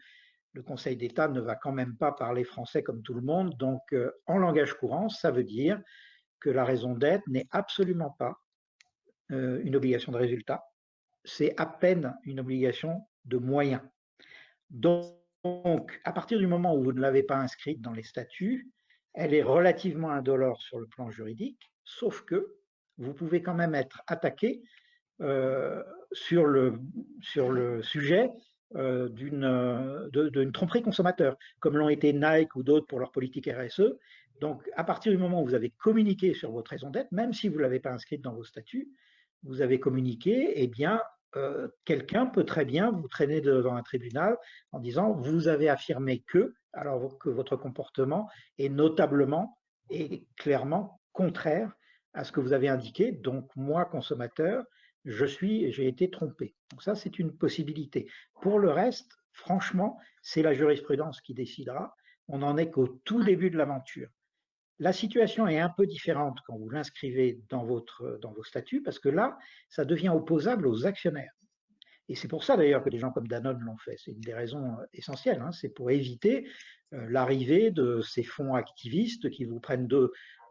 le Conseil d'État ne va quand même pas parler français comme tout le monde, donc en langage courant, ça veut dire que la raison d'être n'est absolument pas une obligation de résultat, c'est à peine une obligation de moyens. Donc, à partir du moment où vous ne l'avez pas inscrite dans les statuts, elle est relativement indolore sur le plan juridique, sauf que vous pouvez quand même être attaqué sur le sujet d'une tromperie consommateur, comme l'ont été Nike ou d'autres pour leur politique RSE. Donc, à partir du moment où vous avez communiqué sur votre raison d'être, même si vous ne l'avez pas inscrite dans vos statuts, vous avez communiqué, eh bien, quelqu'un peut très bien vous traîner devant un tribunal en disant vous avez affirmé que, alors que votre comportement est notablement et clairement contraire à ce que vous avez indiqué. Donc, moi, consommateur, j'ai été trompé. Donc ça, c'est une possibilité. Pour le reste, franchement, c'est la jurisprudence qui décidera. On n'en est qu'au tout début de l'aventure. La situation est un peu différente quand vous l'inscrivez dans vos statuts, parce que là, ça devient opposable aux actionnaires. Et c'est pour ça d'ailleurs que des gens comme Danone l'ont fait. C'est une des raisons essentielles. Hein. C'est pour éviter l'arrivée de ces fonds activistes qui vous prennent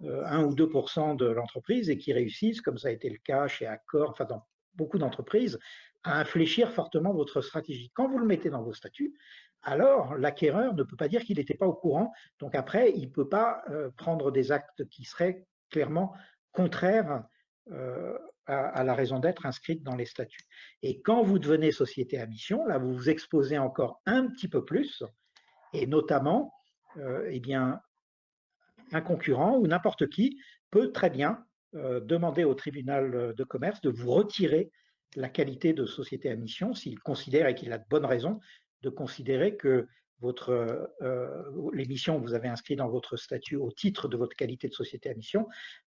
1 ou 2% de l'entreprise et qui réussissent, comme ça a été le cas chez Accor, enfin dans beaucoup d'entreprises, à infléchir fortement votre stratégie. Quand vous le mettez dans vos statuts, alors l'acquéreur ne peut pas dire qu'il n'était pas au courant. Donc après, il ne peut pas prendre des actes qui seraient clairement contraires à la raison d'être inscrite dans les statuts. Et quand vous devenez société à mission, là, vous vous exposez encore un petit peu plus, et notamment, eh bien, un concurrent ou n'importe qui peut très bien demander au tribunal de commerce de vous retirer la qualité de société à mission s'il considère, et qu'il a de bonnes raisons, de considérer que les missions que vous avez inscrites dans votre statut au titre de votre qualité de société à mission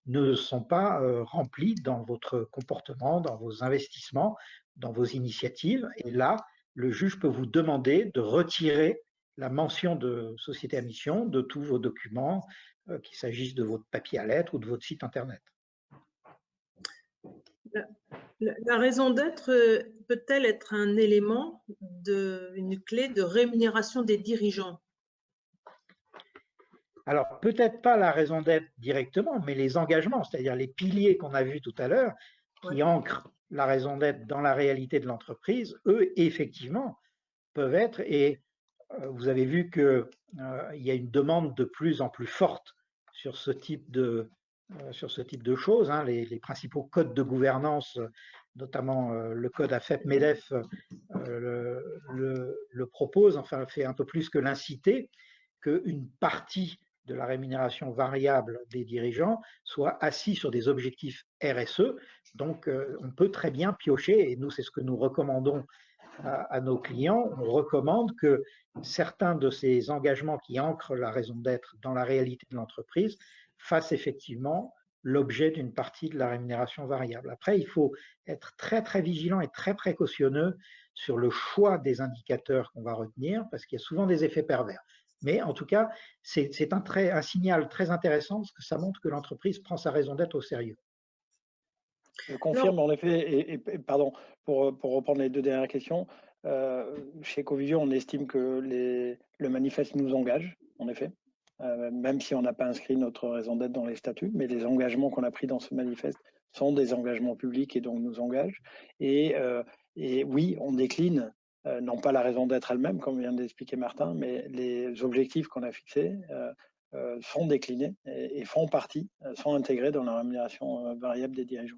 ne sont pas remplies dans votre comportement, dans vos investissements, dans vos initiatives. Et là, le juge peut vous demander de retirer la mention de société à mission de tous vos documents, qu'il s'agisse de votre papier à lettres ou de votre site internet. La raison d'être peut-elle être un élément, une clé de rémunération des dirigeants? Alors, peut-être pas la raison d'être directement, mais les engagements, c'est-à-dire les piliers qu'on a vus tout à l'heure, qui ancrent la raison d'être dans la réalité de l'entreprise, eux, effectivement, peuvent être, et vous avez vu qu'il y a une demande de plus en plus forte sur ce type de choses. Hein. Les principaux codes de gouvernance, notamment le code AFEP-MEDEF, le propose, enfin fait un peu plus que l'inciter, qu'une partie de la rémunération variable des dirigeants soit assis sur des objectifs RSE. Donc, on peut très bien piocher, et nous, c'est ce que nous recommandons à nos clients. On recommande que certains de ces engagements qui ancrent la raison d'être dans la réalité de l'entreprise fassent effectivement l'objet d'une partie de la rémunération variable. Après, il faut être très, très vigilant et très précautionneux sur le choix des indicateurs qu'on va retenir, parce qu'il y a souvent des effets pervers. Mais en tout cas, c'est un signal très intéressant, parce que ça montre que l'entreprise prend sa raison d'être au sérieux. Je confirme en effet, et pardon, pour reprendre les deux dernières questions, chez Covivio, on estime que le manifeste nous engage, en effet, même si on n'a pas inscrit notre raison d'être dans les statuts, mais les engagements qu'on a pris dans ce manifeste sont des engagements publics et donc nous engagent. Et oui, on décline, non pas la raison d'être elle-même, comme vient d'expliquer Martin, mais les objectifs qu'on a fixés sont déclinés et font partie, sont intégrés dans la rémunération variable des dirigeants.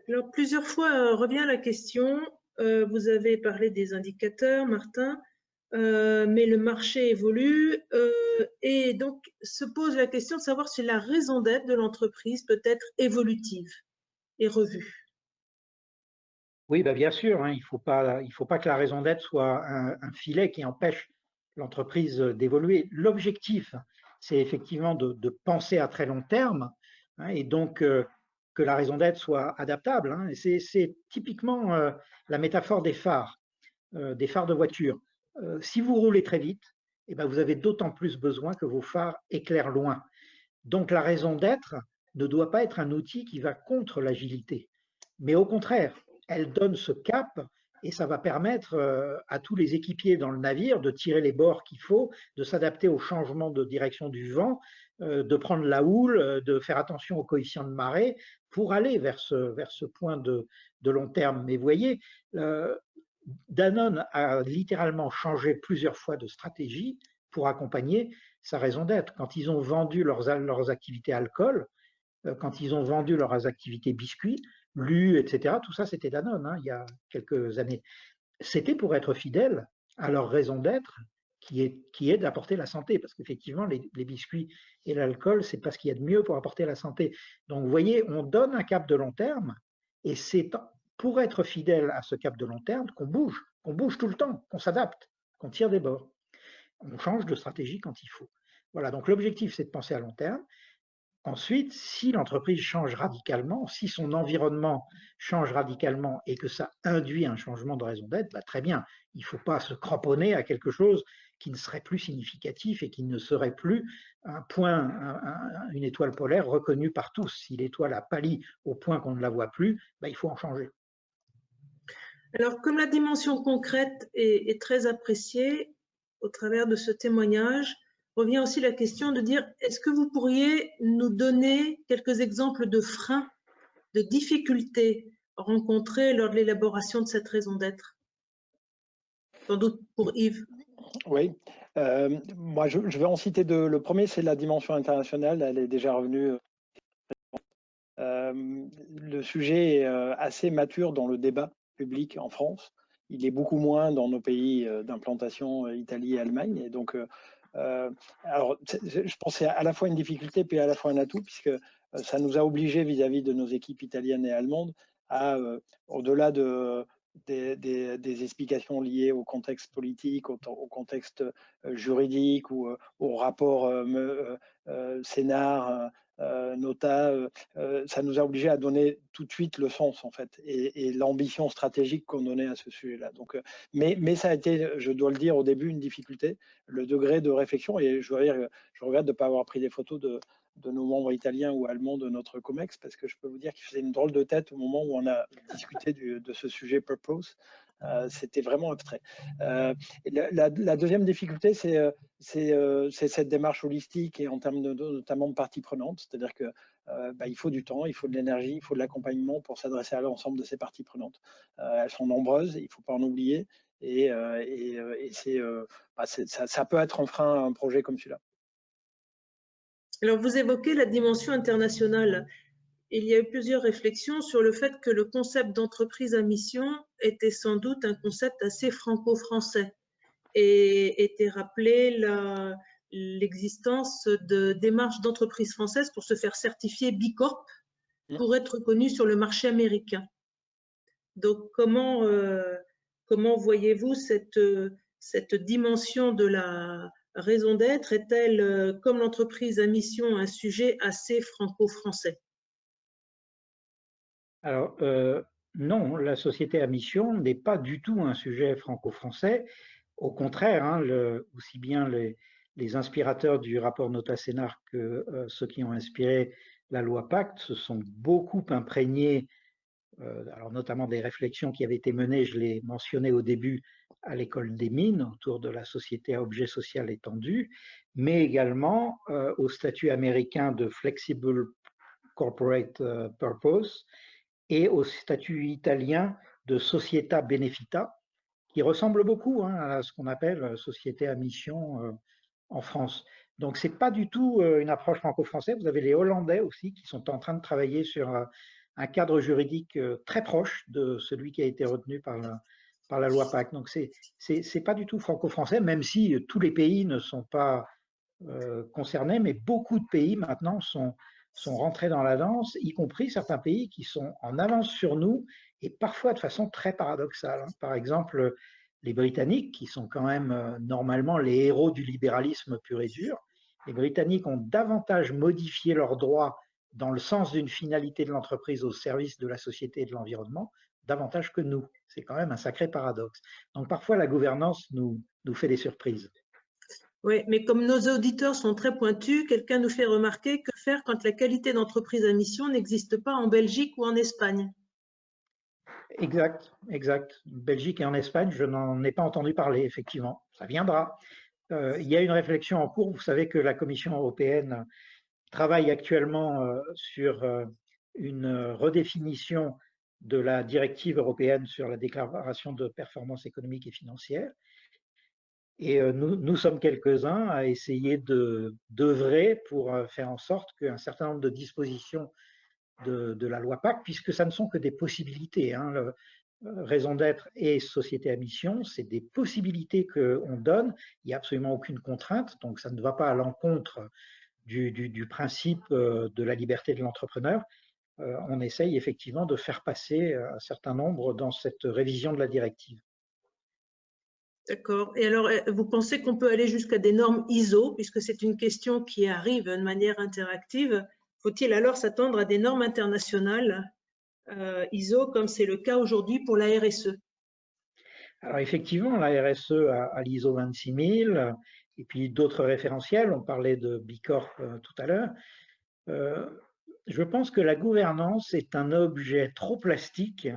Alors, plusieurs fois revient la question, vous avez parlé des indicateurs, Martin, mais le marché évolue et donc se pose la question de savoir si la raison d'être de l'entreprise peut être évolutive et revue. Oui, bah bien sûr, hein, il faut pas que la raison d'être soit un filet qui empêche l'entreprise d'évoluer. L'objectif, c'est effectivement de penser à très long terme, hein, et donc que la raison d'être soit adaptable. Hein. C'est typiquement la métaphore des phares de voiture. Si vous roulez très vite, eh ben, vous avez d'autant plus besoin que vos phares éclairent loin. Donc la raison d'être ne doit pas être un outil qui va contre l'agilité, mais au contraire, elle donne ce cap et ça va permettre à tous les équipiers dans le navire de tirer les bords qu'il faut, de s'adapter au changement de direction du vent, de prendre la houle, de faire attention aux coefficients de marée pour aller vers ce point de long terme. Mais vous voyez, Danone a littéralement changé plusieurs fois de stratégie pour accompagner sa raison d'être. Quand ils ont vendu leurs activités alcool, quand ils ont vendu leurs activités biscuits, Lu, etc., tout ça c'était Danone, hein, il y a quelques années. c'était pour être fidèles à leur raison d'être, qui est d'apporter la santé, parce qu'effectivement, les biscuits et l'alcool, c'est pas ce qu'il y a de mieux pour apporter la santé. Donc, vous voyez, on donne un cap de long terme, et c'est pour être fidèle à ce cap de long terme qu'on bouge tout le temps, qu'on s'adapte, qu'on tire des bords. On change de stratégie quand il faut. Voilà, donc l'objectif, c'est de penser à long terme. Ensuite, si l'entreprise change radicalement, si son environnement change radicalement et que ça induit un changement de raison d'être, bah, très bien. Il ne faut pas se cramponner à quelque chose qui ne serait plus significatif et qui ne serait plus un point, une étoile polaire reconnue par tous. Si l'étoile a pâli au point qu'on ne la voit plus, bah, il faut en changer. Alors, comme la dimension concrète est très appréciée au travers de ce témoignage, revient aussi la question de dire, est-ce que vous pourriez nous donner quelques exemples de freins, de difficultés rencontrées lors de l'élaboration de cette raison d'être? Sans doute pour Yves. Oui, moi je vais en citer deux. Le premier, c'est la dimension internationale, elle est déjà revenue. Le sujet est assez mature dans le débat public en France. Il est beaucoup moins dans nos pays d'implantation, Italie et Allemagne. Et donc, alors, je pense que c'est à la fois une difficulté puis à la fois un atout, puisque ça nous a obligés vis-à-vis de nos équipes italiennes et allemandes à, au-delà des explications liées au contexte politique, au contexte juridique ou au rapport Sénart, Nota, ça nous a obligés à donner tout de suite le sens en fait et l'ambition stratégique qu'on donnait à ce sujet-là. Donc, mais ça a été, je dois le dire au début, une difficulté, le degré de réflexion. Et je regrette de ne pas avoir pris des photos de nos membres italiens ou allemands de notre COMEX, parce que je peux vous dire qu'ils faisaient une drôle de tête au moment où on a discuté de ce sujet Purpose. C'était vraiment abstrait. La deuxième difficulté, c'est cette démarche holistique et en termes notamment de parties prenantes, c'est-à-dire que il faut du temps, il faut de l'énergie, il faut de l'accompagnement pour s'adresser à l'ensemble de ces parties prenantes. Elles sont nombreuses, il ne faut pas en oublier, et ça peut être un frein à un projet comme celui-là. Alors, vous évoquez la dimension internationale. Il y a eu plusieurs réflexions sur le fait que le concept d'entreprise à mission était sans doute un concept assez franco-français et était rappelé l'existence de démarches d'entreprises françaises pour se faire certifier B Corp pour être reconnue sur le marché américain. Donc, comment voyez-vous cette dimension de la raison d'être? Est-elle, comme l'entreprise à mission, un sujet assez franco-français? Alors, non, la société à mission n'est pas du tout un sujet franco-français. Au contraire, hein, aussi bien les inspirateurs du rapport Nota-Sénart que ceux qui ont inspiré la loi Pacte se sont beaucoup imprégnés, alors notamment des réflexions qui avaient été menées, je l'ai mentionné au début, à l'école des mines, autour de la société à objet social étendu, mais également au statut américain de Flexible Corporate Purpose, et au statut italien de Società Benefita, qui ressemble beaucoup à ce qu'on appelle société à mission en France. Donc, ce n'est pas du tout une approche franco-française. Vous avez les Hollandais aussi qui sont en train de travailler sur un cadre juridique très proche de celui qui a été retenu par la loi Pacte. Donc, ce n'est pas du tout franco-français, même si tous les pays ne sont pas concernés, mais beaucoup de pays maintenant sont rentrés dans la danse, y compris certains pays qui sont en avance sur nous et parfois de façon très paradoxale. Par exemple, les Britanniques, qui sont quand même normalement les héros du libéralisme pur et dur, les Britanniques ont davantage modifié leurs droits dans le sens d'une finalité de l'entreprise au service de la société et de l'environnement, davantage que nous. C'est quand même un sacré paradoxe. Donc parfois la gouvernance nous fait des surprises. Oui, mais comme nos auditeurs sont très pointus, quelqu'un nous fait remarquer que faire quand la qualité d'entreprise à mission n'existe pas en Belgique ou en Espagne? Exact, exact. Belgique et en Espagne, je n'en ai pas entendu parler, effectivement. Ça viendra. Il y a une réflexion en cours. Vous savez que la Commission européenne travaille actuellement sur une redéfinition de la directive européenne sur la déclaration de performance économique et financière. Et nous sommes quelques-uns à essayer d'œuvrer pour faire en sorte qu'un certain nombre de dispositions de la loi Pacte, puisque ça ne sont que des possibilités. raison d'être et société à mission, c'est des possibilités qu'on donne, il n'y a absolument aucune contrainte, donc ça ne va pas à l'encontre du principe de la liberté de l'entrepreneur. On essaye effectivement de faire passer un certain nombre dans cette révision de la directive. D'accord. Et alors, vous pensez qu'on peut aller jusqu'à des normes ISO, puisque c'est une question qui arrive de manière interactive? Faut-il alors s'attendre à des normes internationales ISO, comme c'est le cas aujourd'hui pour la RSE? Alors effectivement, la RSE a l'ISO 26000 et puis d'autres référentiels. On parlait de Bicorp tout à l'heure. Je pense que la gouvernance est un objet trop plastique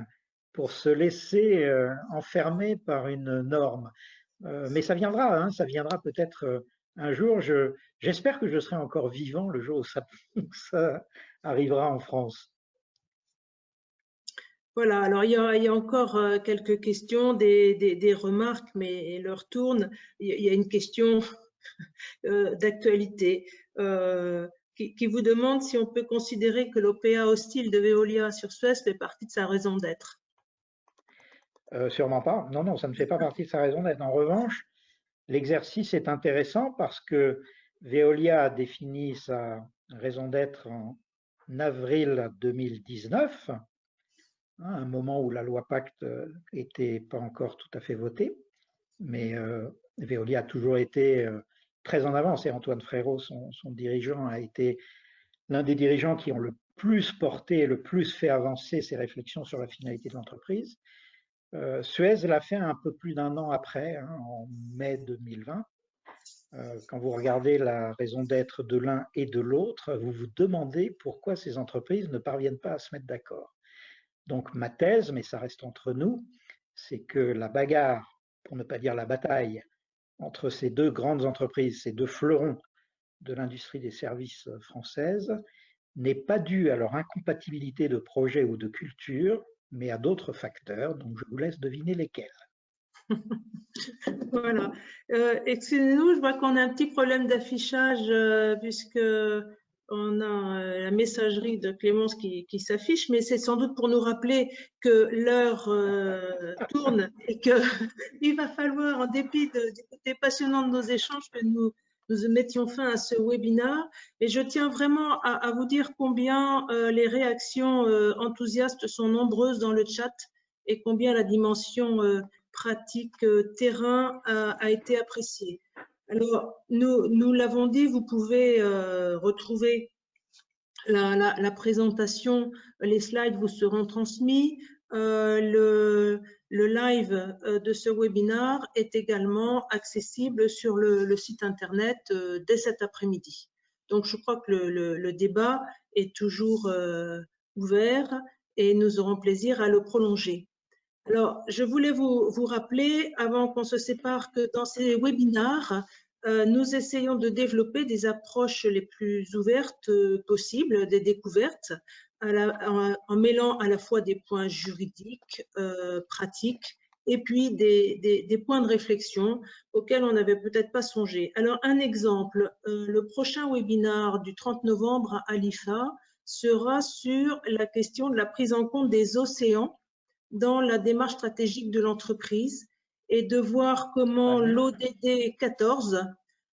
pour se laisser enfermer par une norme. Mais ça viendra, hein, ça viendra peut-être un jour. J'espère que je serai encore vivant le jour où ça arrivera en France. Voilà, alors il y a encore quelques questions, des remarques, mais l'heure tourne. Il y a une question d'actualité qui vous demande si on peut considérer que l'OPA hostile de Veolia sur Suez fait partie de sa raison d'être. Sûrement pas. Non, non, ça ne fait pas partie de sa raison d'être. En revanche, l'exercice est intéressant parce que Veolia a défini sa raison d'être en avril 2019, un moment où la loi Pacte n'était pas encore tout à fait votée, mais Veolia a toujours été très en avance et Antoine Frérot, son dirigeant, a été l'un des dirigeants qui ont le plus porté, le plus fait avancer ces réflexions sur la finalité de l'entreprise. Suez l'a fait un peu plus d'un an après, hein, en mai 2020. Quand vous regardez la raison d'être de l'un et de l'autre, vous vous demandez pourquoi ces entreprises ne parviennent pas à se mettre d'accord. Donc ma thèse, mais ça reste entre nous, c'est que la bagarre, pour ne pas dire la bataille, entre ces deux grandes entreprises, ces deux fleurons de l'industrie des services française, n'est pas due à leur incompatibilité de projet ou de culture, mais à d'autres facteurs, donc je vous laisse deviner lesquels. Voilà. Excusez-nous, je vois qu'on a un petit problème d'affichage puisque on a la messagerie de Clémence qui s'affiche, mais c'est sans doute pour nous rappeler que l'heure tourne et qu'il va falloir, en dépit du côté passionnant de nos échanges, que nous mettions fin à ce webinaire. Et je tiens vraiment à vous dire combien les réactions enthousiastes sont nombreuses dans le chat et combien la dimension pratique terrain a été appréciée. Alors, nous l'avons dit, vous pouvez retrouver la présentation, les slides vous seront transmis. Le live de ce webinaire est également accessible sur le site internet dès cet après-midi. Donc, je crois que le débat est toujours ouvert et nous aurons plaisir à le prolonger. Alors, je voulais vous rappeler, avant qu'on se sépare, que dans ces webinaires, nous essayons de développer des approches les plus ouvertes possibles, des découvertes, en mêlant à la fois des points juridiques, pratiques, et puis des points de réflexion auxquels on n'avait peut-être pas songé. Alors, un exemple, le prochain webinaire du 30 novembre à l'IFA sera sur la question de la prise en compte des océans dans la démarche stratégique de l'entreprise et de voir comment l'ODD 14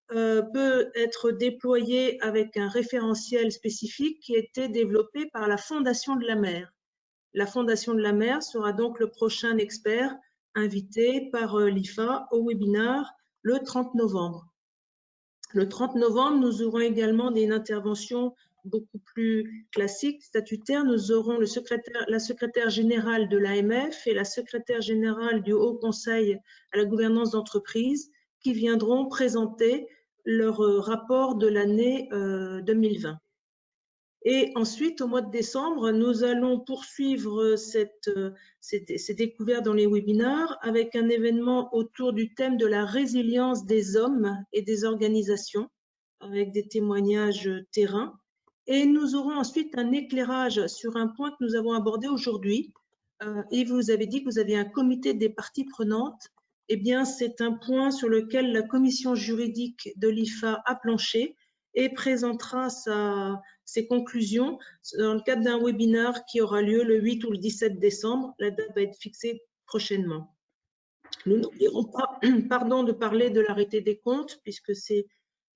peut être déployé avec un référentiel spécifique qui a été développé par la Fondation de la mer. La Fondation de la mer sera donc le prochain expert invité par l'IFA au webinaire le 30 novembre. Le 30 novembre, nous aurons également une intervention beaucoup plus classique, statutaire. Nous aurons la secrétaire générale de l'AMF et la secrétaire générale du Haut Conseil à la gouvernance d'entreprise qui viendront présenter leur rapport de l'année 2020. Et ensuite, au mois de décembre, nous allons poursuivre ces découvertes dans les webinaires avec un événement autour du thème de la résilience des hommes et des organisations, avec des témoignages terrain. Et nous aurons ensuite un éclairage sur un point que nous avons abordé aujourd'hui. Et vous avez dit que vous aviez un comité des parties prenantes. Eh bien, c'est un point sur lequel la commission juridique de l'IFA a planché et présentera ses conclusions dans le cadre d'un webinaire qui aura lieu le 8 ou le 17 décembre. La date va être fixée prochainement. Nous n'oublierons pas de parler de l'arrêté des comptes, puisque c'est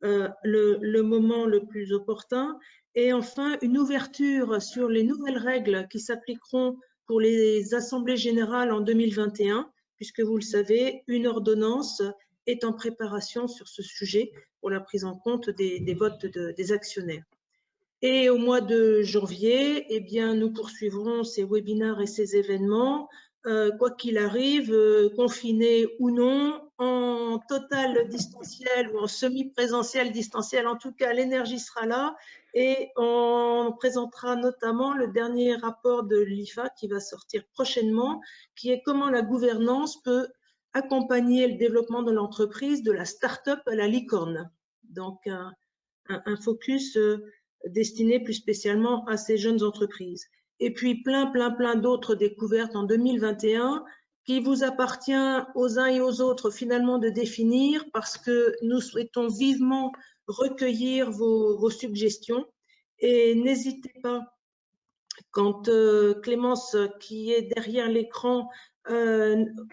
le moment le plus opportun. Et enfin, une ouverture sur les nouvelles règles qui s'appliqueront pour les assemblées générales en 2021, puisque vous le savez, une ordonnance est en préparation sur ce sujet pour la prise en compte des votes des actionnaires. Et au mois de janvier, eh bien, nous poursuivrons ces webinaires et ces événements, quoi qu'il arrive, confinés ou non, en total distanciel ou en semi-présentiel distanciel. En tout cas, l'énergie sera là et on présentera notamment le dernier rapport de l'IFA qui va sortir prochainement, qui est comment la gouvernance peut accompagner le développement de l'entreprise, de la start-up à la licorne. Donc, un focus destiné plus spécialement à ces jeunes entreprises. Et puis plein d'autres découvertes en 2021 qui vous appartient aux uns et aux autres finalement de définir, parce que nous souhaitons vivement recueillir vos suggestions. Et n'hésitez pas, quand Clémence, qui est derrière l'écran,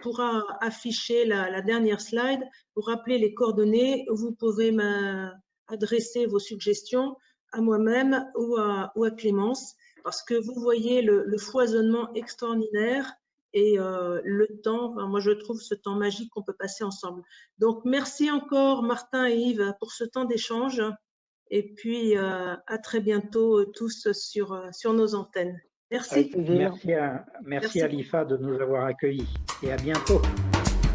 pourra afficher la dernière slide, pour rappeler les coordonnées, vous pouvez m'adresser vos suggestions à moi-même ou à Clémence, parce que vous voyez le foisonnement extraordinaire et le temps, moi je trouve ce temps magique qu'on peut passer ensemble. Donc merci encore Martin et Yves pour ce temps d'échange, et puis à très bientôt tous sur nos antennes. Merci. Merci à l'IFA de nous avoir accueillis, et à bientôt.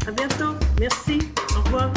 À bientôt, merci, au revoir.